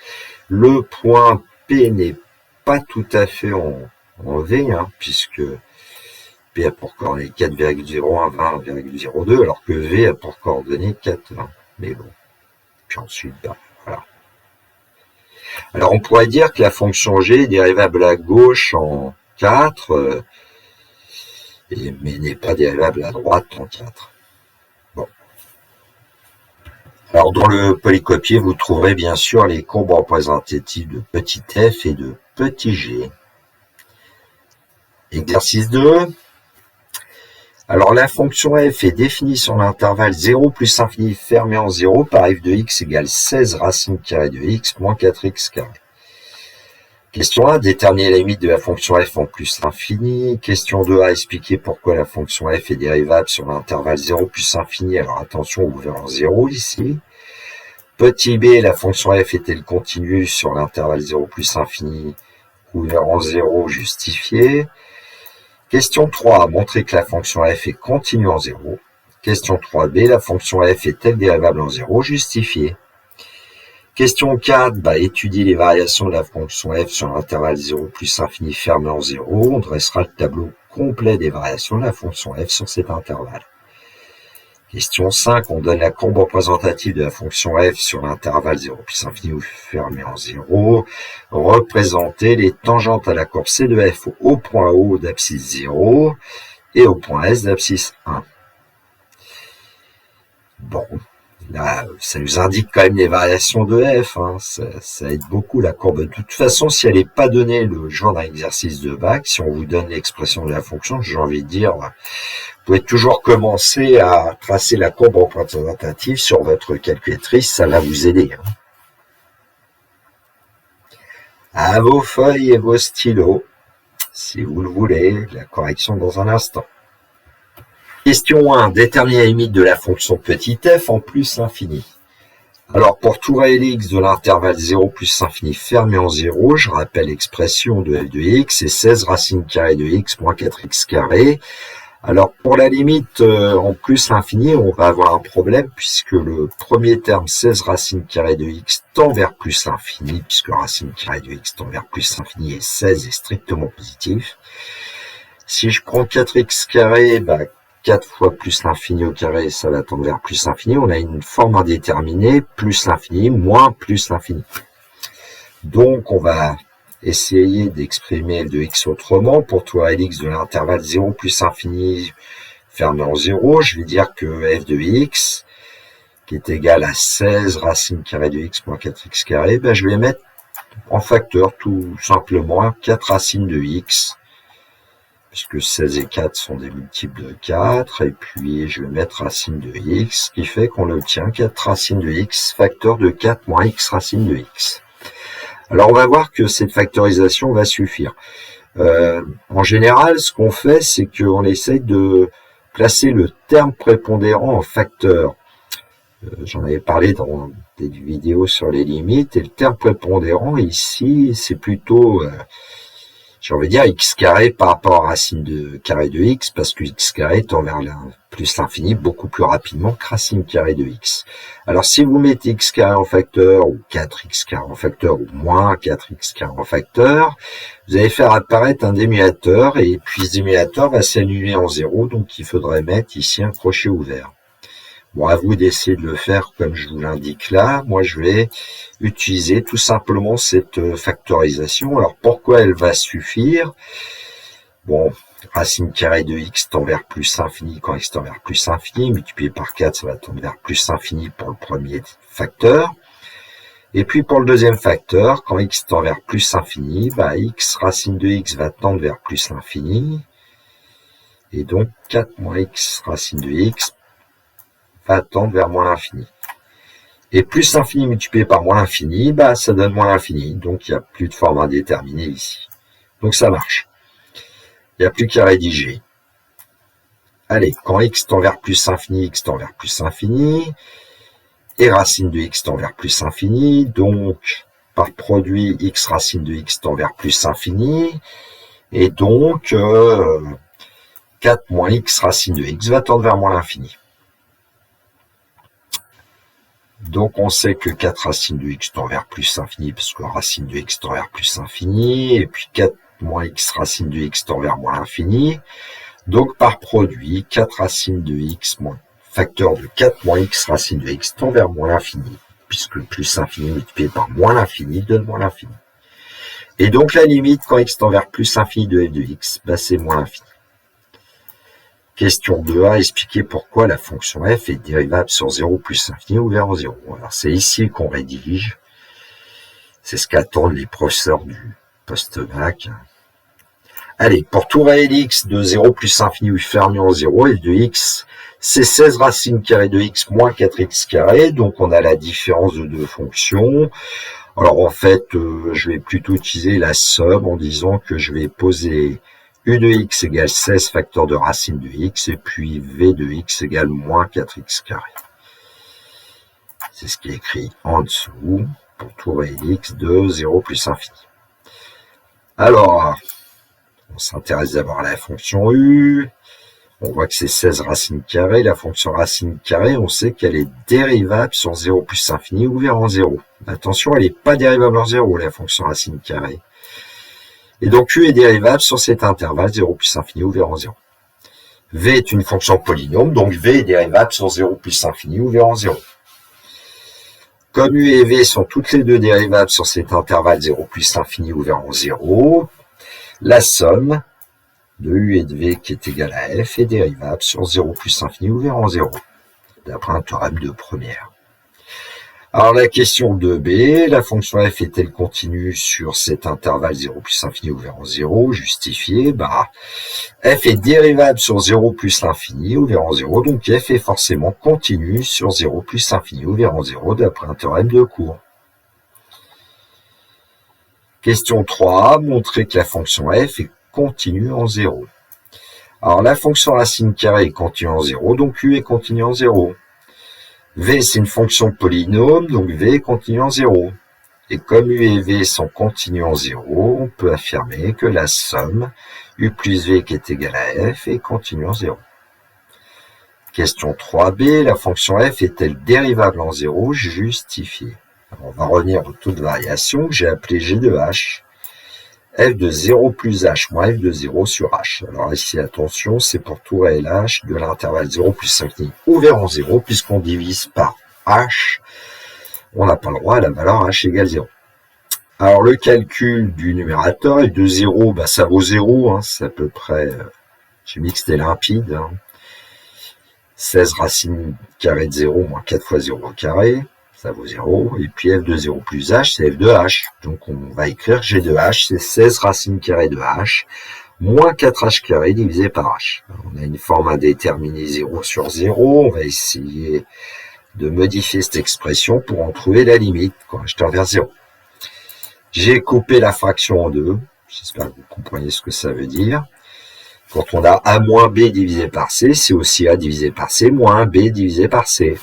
le point P n'est pas tout à fait en V, puisque P a pour coordonnée 4,01, 20,02, alors que V a pour coordonnée 4,20. Mais bon, puis ensuite, voilà. Alors on pourrait dire que la fonction G est dérivable à gauche en 4, mais n'est pas dérivable à droite en 4. Alors, dans le polycopier, vous trouverez bien sûr les courbes représentatives de petit f et de petit g. Exercice 2. Alors, la fonction f est définie sur l'intervalle 0 plus infini fermé en 0 par f de x égale 16 racine carrée de x moins 4x carré. Question 1, déterminer la limite de la fonction f en plus l'infini. Question 2, à expliquer pourquoi la fonction f est dérivable sur l'intervalle 0 plus infini. Alors attention, ouvert en 0 ici. Petit b, la fonction f est-elle continue sur l'intervalle 0 plus infini, ouvert en 0, justifié. Question 3, montrer que la fonction f est continue en 0. Question 3b, la fonction f est-elle dérivable en 0, justifié. Question 4, étudier les variations de la fonction f sur l'intervalle 0 plus infini fermé en 0. On dressera le tableau complet des variations de la fonction f sur cet intervalle. Question 5, on donne la courbe représentative de la fonction f sur l'intervalle 0 plus infini fermé en 0. Représenter les tangentes à la courbe c de f au point O d'abscisse 0 et au point S d'abscisse 1. Bon. Là, ça nous indique quand même les variations de f, ça aide beaucoup la courbe. De toute façon, si elle n'est pas donnée le jour d'un exercice de bac, si on vous donne l'expression de la fonction, j'ai envie de dire, vous pouvez toujours commencer à tracer la courbe représentative sur votre calculatrice, ça va vous aider. À vos feuilles et vos stylos, si vous le voulez, la correction dans un instant. Question 1. Déterminer la limite de la fonction petit f en plus l'infini. Alors, pour tout réel x de l'intervalle 0 plus l'infini fermé en 0, je rappelle l'expression de f de x, c'est 16 racine carrée de x moins 4x carré. Alors, pour la limite en plus l'infini, on va avoir un problème puisque le premier terme, 16 racine carrée de x, tend vers plus l'infini, puisque racine carrée de x tend vers plus l'infini et 16 est strictement positif. Si je prends 4x carré, 4 fois plus l'infini au carré, ça va tendre vers plus l'infini. On a une forme indéterminée, plus l'infini, moins plus l'infini. Donc, on va essayer d'exprimer f de x autrement. Pour tout réel x de l'intervalle 0 plus infini fermé en 0, je vais dire que f de x, qui est égal à 16 racine carrée de x moins 4x carré, je vais mettre en facteur tout simplement 4 racines de x, puisque 16 et 4 sont des multiples de 4, et puis je vais mettre racine de x, ce qui fait qu'on obtient 4 racines de x, facteur de 4 moins x racine de x. Alors on va voir que cette factorisation va suffire. En général, ce qu'on fait, c'est qu'on essaye de placer le terme prépondérant en facteur. J'en avais parlé dans des vidéos sur les limites, et le terme prépondérant ici, c'est plutôt, j'ai envie de dire, x carré par rapport à racine de carré de x, parce que x carré tend vers plus l'infini beaucoup plus rapidement que racine carré de x. Alors si vous mettez x carré en facteur, ou 4x carré en facteur, ou moins 4x carré en facteur, vous allez faire apparaître un démulateur, et puis ce démulateur va s'annuler en 0, donc il faudrait mettre ici un crochet ouvert. Bon, à vous d'essayer de le faire comme je vous l'indique là. Moi, je vais utiliser tout simplement cette factorisation. Alors, pourquoi elle va suffire? Bon, racine carrée de x tend vers plus infini quand x tend vers plus infini. Multiplié par 4, ça va tendre vers plus infini pour le premier facteur. Et puis, pour le deuxième facteur, quand x tend vers plus infini, x racine de x va tendre vers plus l'infini. Et donc, 4 moins x racine de x va tendre vers moins l'infini. Et plus l'infini multiplié par moins l'infini, ça donne moins l'infini. Donc, il n'y a plus de forme indéterminée ici. Donc, ça marche. Il n'y a plus qu'à rédiger. Allez, quand x tend vers plus infini, x tend vers plus infini. Et racine de x tend vers plus infini. Donc, par produit, x racine de x tend vers plus infini. Et donc, 4 moins x racine de x va tendre vers moins l'infini. Donc, on sait que 4 racine de x tend vers plus infini, parce que racine de x tend vers plus infini, et puis 4 moins x racine de x tend vers moins l'infini. Donc, par produit, 4 racine de x moins facteur de 4 moins x racine de x tend vers moins l'infini, puisque plus infini multiplié par moins l'infini donne moins l'infini. Et donc, la limite, quand x tend vers plus infini de f de x, c'est moins l'infini. Question 2a, expliquer pourquoi la fonction f est dérivable sur 0 plus infini ouvert en 0. Alors, c'est ici qu'on rédige. C'est ce qu'attendent les professeurs du post-bac. Allez, pour tout réel x de 0 plus infini ou fermé en 0, f de x, c'est 16 racine carrée de x moins 4x carré. Donc, on a la différence de deux fonctions. Alors, en fait, je vais plutôt utiliser la somme en disant que je vais poser u de x égale 16 facteur de racine de x, et puis v de x égale moins 4x carré. C'est ce qui est écrit en dessous pour tout réel x de 0 plus infini. Alors, on s'intéresse d'abord à la fonction u. On voit que c'est 16 racine carrée. La fonction racine carrée, on sait qu'elle est dérivable sur 0 plus infini ouvert en 0. Attention, elle n'est pas dérivable en 0, la fonction racine carrée. Et donc, u est dérivable sur cet intervalle 0 plus infini ouvert en 0. V est une fonction polynôme, donc v est dérivable sur 0 plus infini ouvert en 0. Comme u et v sont toutes les deux dérivables sur cet intervalle 0 plus infini ouvert en 0, la somme de u et de v qui est égale à f est dérivable sur 0 plus infini ouvert en 0, d'après un théorème de première. Alors, la question 2b, la fonction f est-elle continue sur cet intervalle 0 plus infini ouvert en 0? Justifié, f est dérivable sur 0 plus l'infini ouvert en 0, donc f est forcément continue sur 0 plus infini ouvert en 0, d'après un théorème de cours. Question 3, montrer que la fonction f est continue en 0. Alors la fonction racine carrée est continue en 0, donc u est continue en 0. V c'est une fonction polynôme, donc v est continue en 0. Et comme u et v sont continues en 0, on peut affirmer que la somme u plus v qui est égale à f est continue en 0. Question 3b, la fonction f est-elle dérivable en 0? Justifiée. Alors, on va revenir au taux de variation que j'ai appelé g de h. F de 0 plus h moins f de 0 sur h. Alors ici, attention, c'est pour tout réel h de l'intervalle 0 plus infini ouvert en 0, puisqu'on divise par h, on n'a pas le droit à la valeur h égale 0. Alors le calcul du numérateur est de 0, ça vaut 0, c'est à peu près, j'ai mis que c'était limpide, 16 racine carrée de 0 moins 4 fois 0 au carré, ça vaut 0. Et puis f de 0 plus h, c'est f de h. Donc on va écrire g de h, c'est 16 racine carrée de h, moins 4h carré divisé par h. Alors, on a une forme indéterminée 0 sur 0. On va essayer de modifier cette expression pour en trouver la limite quand h tend vers 0. J'ai coupé la fraction en deux. J'espère que vous comprenez ce que ça veut dire. Quand on a a moins b divisé par c, c'est aussi a divisé par c moins b divisé par c.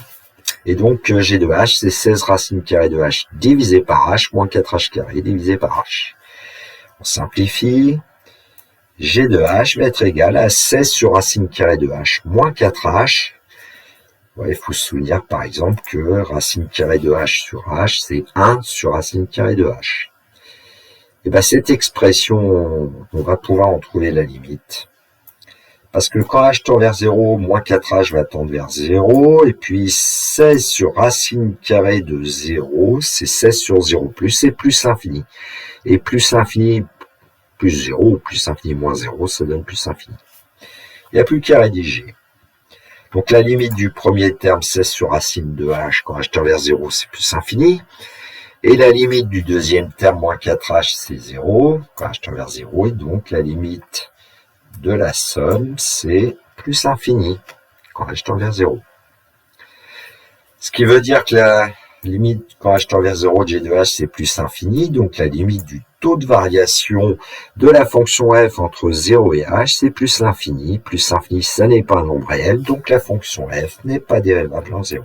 Et donc, g de h, c'est 16 racine carrée de h divisé par h moins 4h carré divisé par h. On simplifie. G de h va être égal à 16 sur racine carrée de h moins 4h. Ouais, il faut se souvenir, par exemple, que racine carrée de h sur h, c'est 1 sur racine carrée de h. Et cette expression, on va pouvoir en trouver la limite. Parce que quand h tend vers 0, moins 4h va tendre vers 0, et puis 16 sur racine carrée de 0, c'est 16 sur 0 plus, c'est plus l'infini. Et plus l'infini plus 0, ou plus l'infini moins 0, ça donne plus l'infini. Il n'y a plus qu'à rédiger. Donc la limite du premier terme, 16 sur racine de h, quand h tend vers 0, c'est plus l'infini. Et la limite du deuxième terme, moins 4h, c'est 0, quand h tend vers 0, et donc la limite de la somme, c'est plus l'infini, quand h tend vers 0. Ce qui veut dire que la limite, quand h tend vers 0 de g de h, c'est plus infini, donc la limite du taux de variation de la fonction f entre 0 et h, c'est plus l'infini. Plus l'infini, ça n'est pas un nombre réel, donc la fonction f n'est pas dérivable en 0.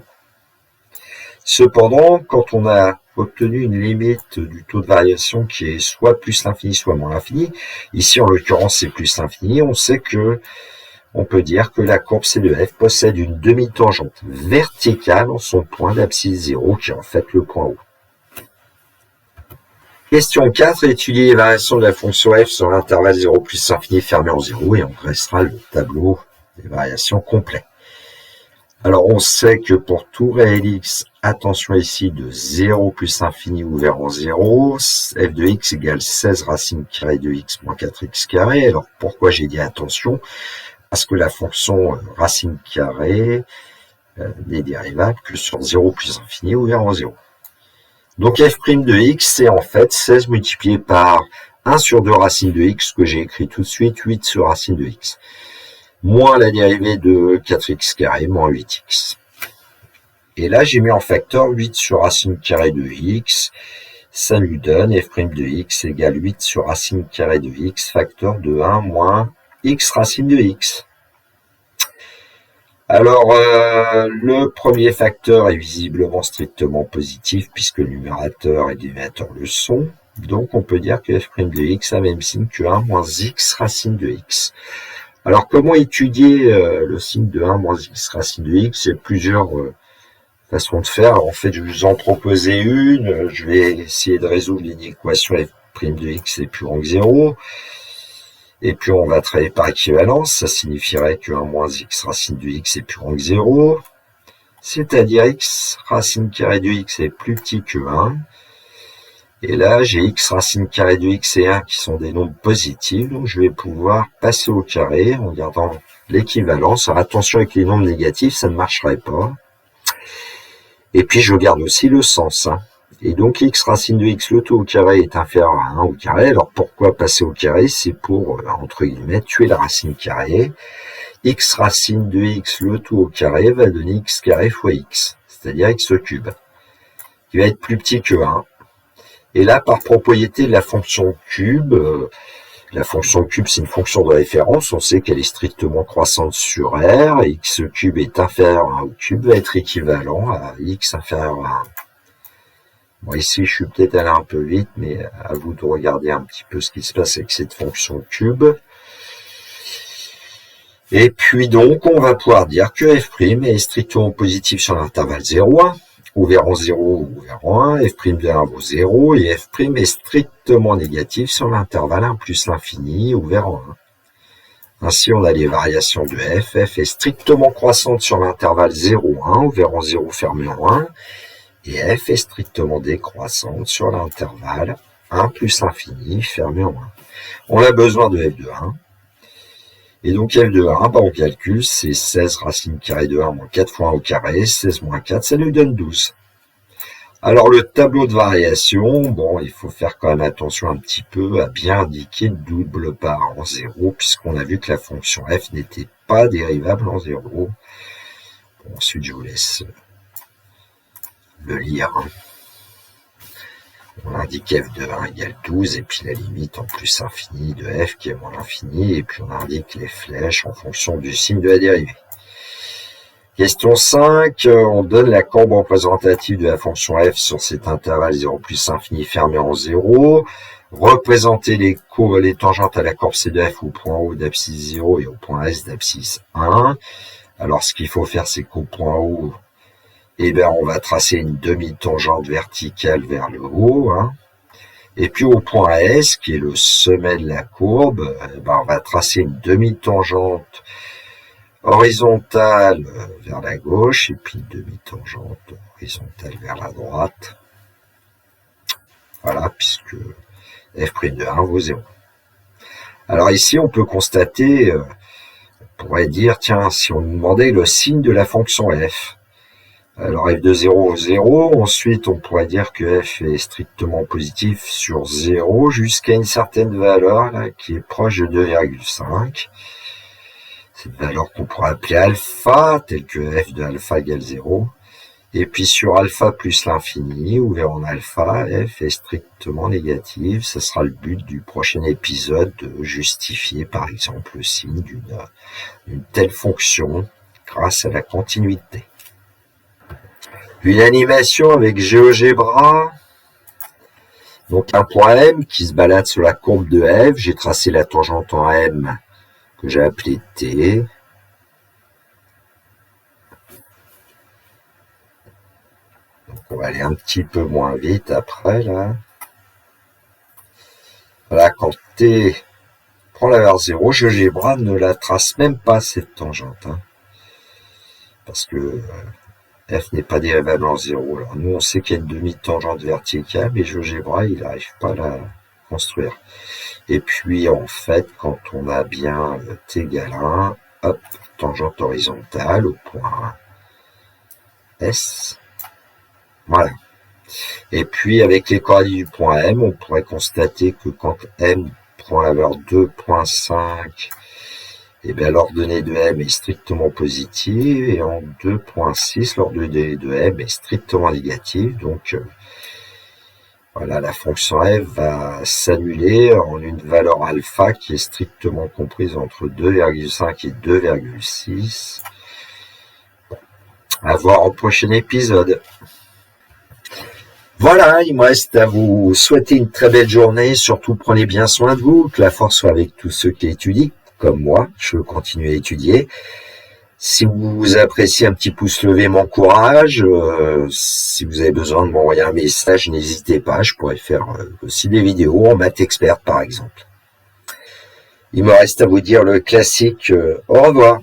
Cependant, quand on a obtenu une limite du taux de variation qui est soit plus l'infini, soit moins l'infini, ici en l'occurrence c'est plus l'infini, on sait que on peut dire que la courbe C de f possède une demi-tangente verticale en son point d'abscisse 0, qui est en fait le point haut. Question 4, étudier les variations de la fonction f sur l'intervalle 0 plus infini fermé en 0, et on dressera le tableau des variations complet. Alors on sait que pour tout réel x, attention ici de 0 plus infini ouvert en 0, f de x égale 16 racine carrée de x moins 4x carré. Alors pourquoi j'ai dit attention? Parce que la fonction racine carrée n'est dérivable que sur 0 plus infini ouvert en 0. Donc f' de x, c'est en fait 16 multiplié par 1 sur 2 racine de x, que j'ai écrit tout de suite, 8 sur racine de x. Moins la dérivée de 4x carré, moins 8x. Et là, j'ai mis en facteur 8 sur racine carrée de x. Ça nous donne f' de x égale 8 sur racine carrée de x, facteur de 1 moins x racine de x. Alors, le premier facteur est visiblement strictement positif, puisque le numérateur et le dénominateur le sont. Donc, on peut dire que f' de x a le même signe que 1 moins x racine de x. Alors, comment étudier le signe de 1 moins x racine de x? Il y a plusieurs façons de faire. Alors, en fait, je vais vous en proposer une. Je vais essayer de résoudre une équation f' de x est plus grand que 0. Et puis, on va travailler par équivalence. Ça signifierait que 1 moins x racine de x est plus grand que 0. C'est-à-dire x racine carrée de x est plus petit que 1. Et là, j'ai x racine carrée de x et 1 qui sont des nombres positifs. Donc, je vais pouvoir passer au carré en gardant l'équivalence. Alors, attention avec les nombres négatifs, ça ne marcherait pas. Et puis, je garde aussi le sens. Et donc, x racine de x, le tout au carré est inférieur à 1 au carré. Alors, pourquoi passer au carré? C'est pour, entre guillemets, tuer la racine carrée. X racine de x, le tout au carré, va donner x carré fois x, c'est-à-dire x au cube, qui va être plus petit que 1. Et là, par propriété de la fonction cube, La fonction cube, c'est une fonction de référence. On sait qu'elle est strictement croissante sur R. Et x cube est inférieur à 1 au cube va être équivalent à x inférieur à 1. Bon, ici, je suis peut-être allé un peu vite, mais à vous de regarder un petit peu ce qui se passe avec cette fonction cube. Et puis donc, on va pouvoir dire que f' est strictement positif sur l'intervalle 0,1, ouvert en 0 ou ouvert en 1, f' de 1 vaut 0, et f' est strictement négatif sur l'intervalle 1 plus l'infini, ouvert en 1. Ainsi, on a les variations de f. F est strictement croissante sur l'intervalle 0,1, ouvert en 0, fermé en 1, et f est strictement décroissante sur l'intervalle 1 plus l'infini, fermé en 1. On a besoin de f de 1. Et donc f de 1, on calcule, c'est 16 racine carrée de 1 moins 4 fois 1 au carré, 16 moins 4, ça nous donne 12. Alors le tableau de variation, bon, il faut faire quand même attention un petit peu à bien indiquer le double part en 0, puisqu'on a vu que la fonction f n'était pas dérivable en 0. Bon, ensuite, je vous laisse le lire. On indique f de 1 égale 12, et puis la limite en plus infini de f qui est moins l'infini, et puis on indique les flèches en fonction du signe de la dérivée. Question 5, on donne la courbe représentative de la fonction f sur cet intervalle 0 plus infini fermé en 0. Représenter les tangentes à la courbe C de f au point O d'abscisse 0 et au point S d'abscisse 1. Alors ce qu'il faut faire, c'est qu'au point O, on va tracer une demi-tangente verticale vers le haut. Et puis au point S, qui est le sommet de la courbe, on va tracer une demi-tangente horizontale vers la gauche, et puis une demi-tangente horizontale vers la droite. Voilà, puisque f' de 1 vaut 0. Alors ici, on peut constater, on pourrait dire, tiens, si on nous demandait le signe de la fonction f, alors f de 0 vaut 0, ensuite on pourrait dire que f est strictement positif sur 0 jusqu'à une certaine valeur là, qui est proche de 2,5. Cette valeur qu'on pourrait appeler alpha, telle que f de alpha égale 0. Et puis sur alpha plus l'infini, ouvert en alpha, f est strictement négative. Ce sera le but du prochain épisode de justifier par exemple le signe d'une telle fonction grâce à la continuité. Une animation avec GeoGebra. Donc un point M qui se balade sur la courbe de f. J'ai tracé la tangente en M que j'ai appelée T. Donc on va aller un petit peu moins vite après là. Voilà, quand T prend la valeur 0, GeoGebra ne la trace même pas cette tangente. Parce que f n'est pas dérivable en 0. Alors nous, on sait qu'il y a une demi-tangente verticale, mais GeoGebra, il n'arrive pas à la construire. Et puis, en fait, quand on a bien t égale 1, hop, tangente horizontale au point S. Voilà. Et puis, avec les coordonnées du point M, on pourrait constater que quand M prend la valeur 2.5, l'ordonnée de M est strictement positive, et en 2.6, l'ordonnée de M est strictement négative. Donc, voilà, la fonction f va s'annuler en une valeur alpha qui est strictement comprise entre 2,5 et 2,6. À voir au prochain épisode. Voilà, il me reste à vous souhaiter une très belle journée. Surtout, prenez bien soin de vous, que la force soit avec tous ceux qui étudient. Comme moi, je veux continuer à étudier. Si vous appréciez un petit pouce levé, m'encourage. Si vous avez besoin de m'envoyer un message, n'hésitez pas. Je pourrais faire aussi des vidéos en maths expert, par exemple. Il me reste à vous dire le classique au revoir.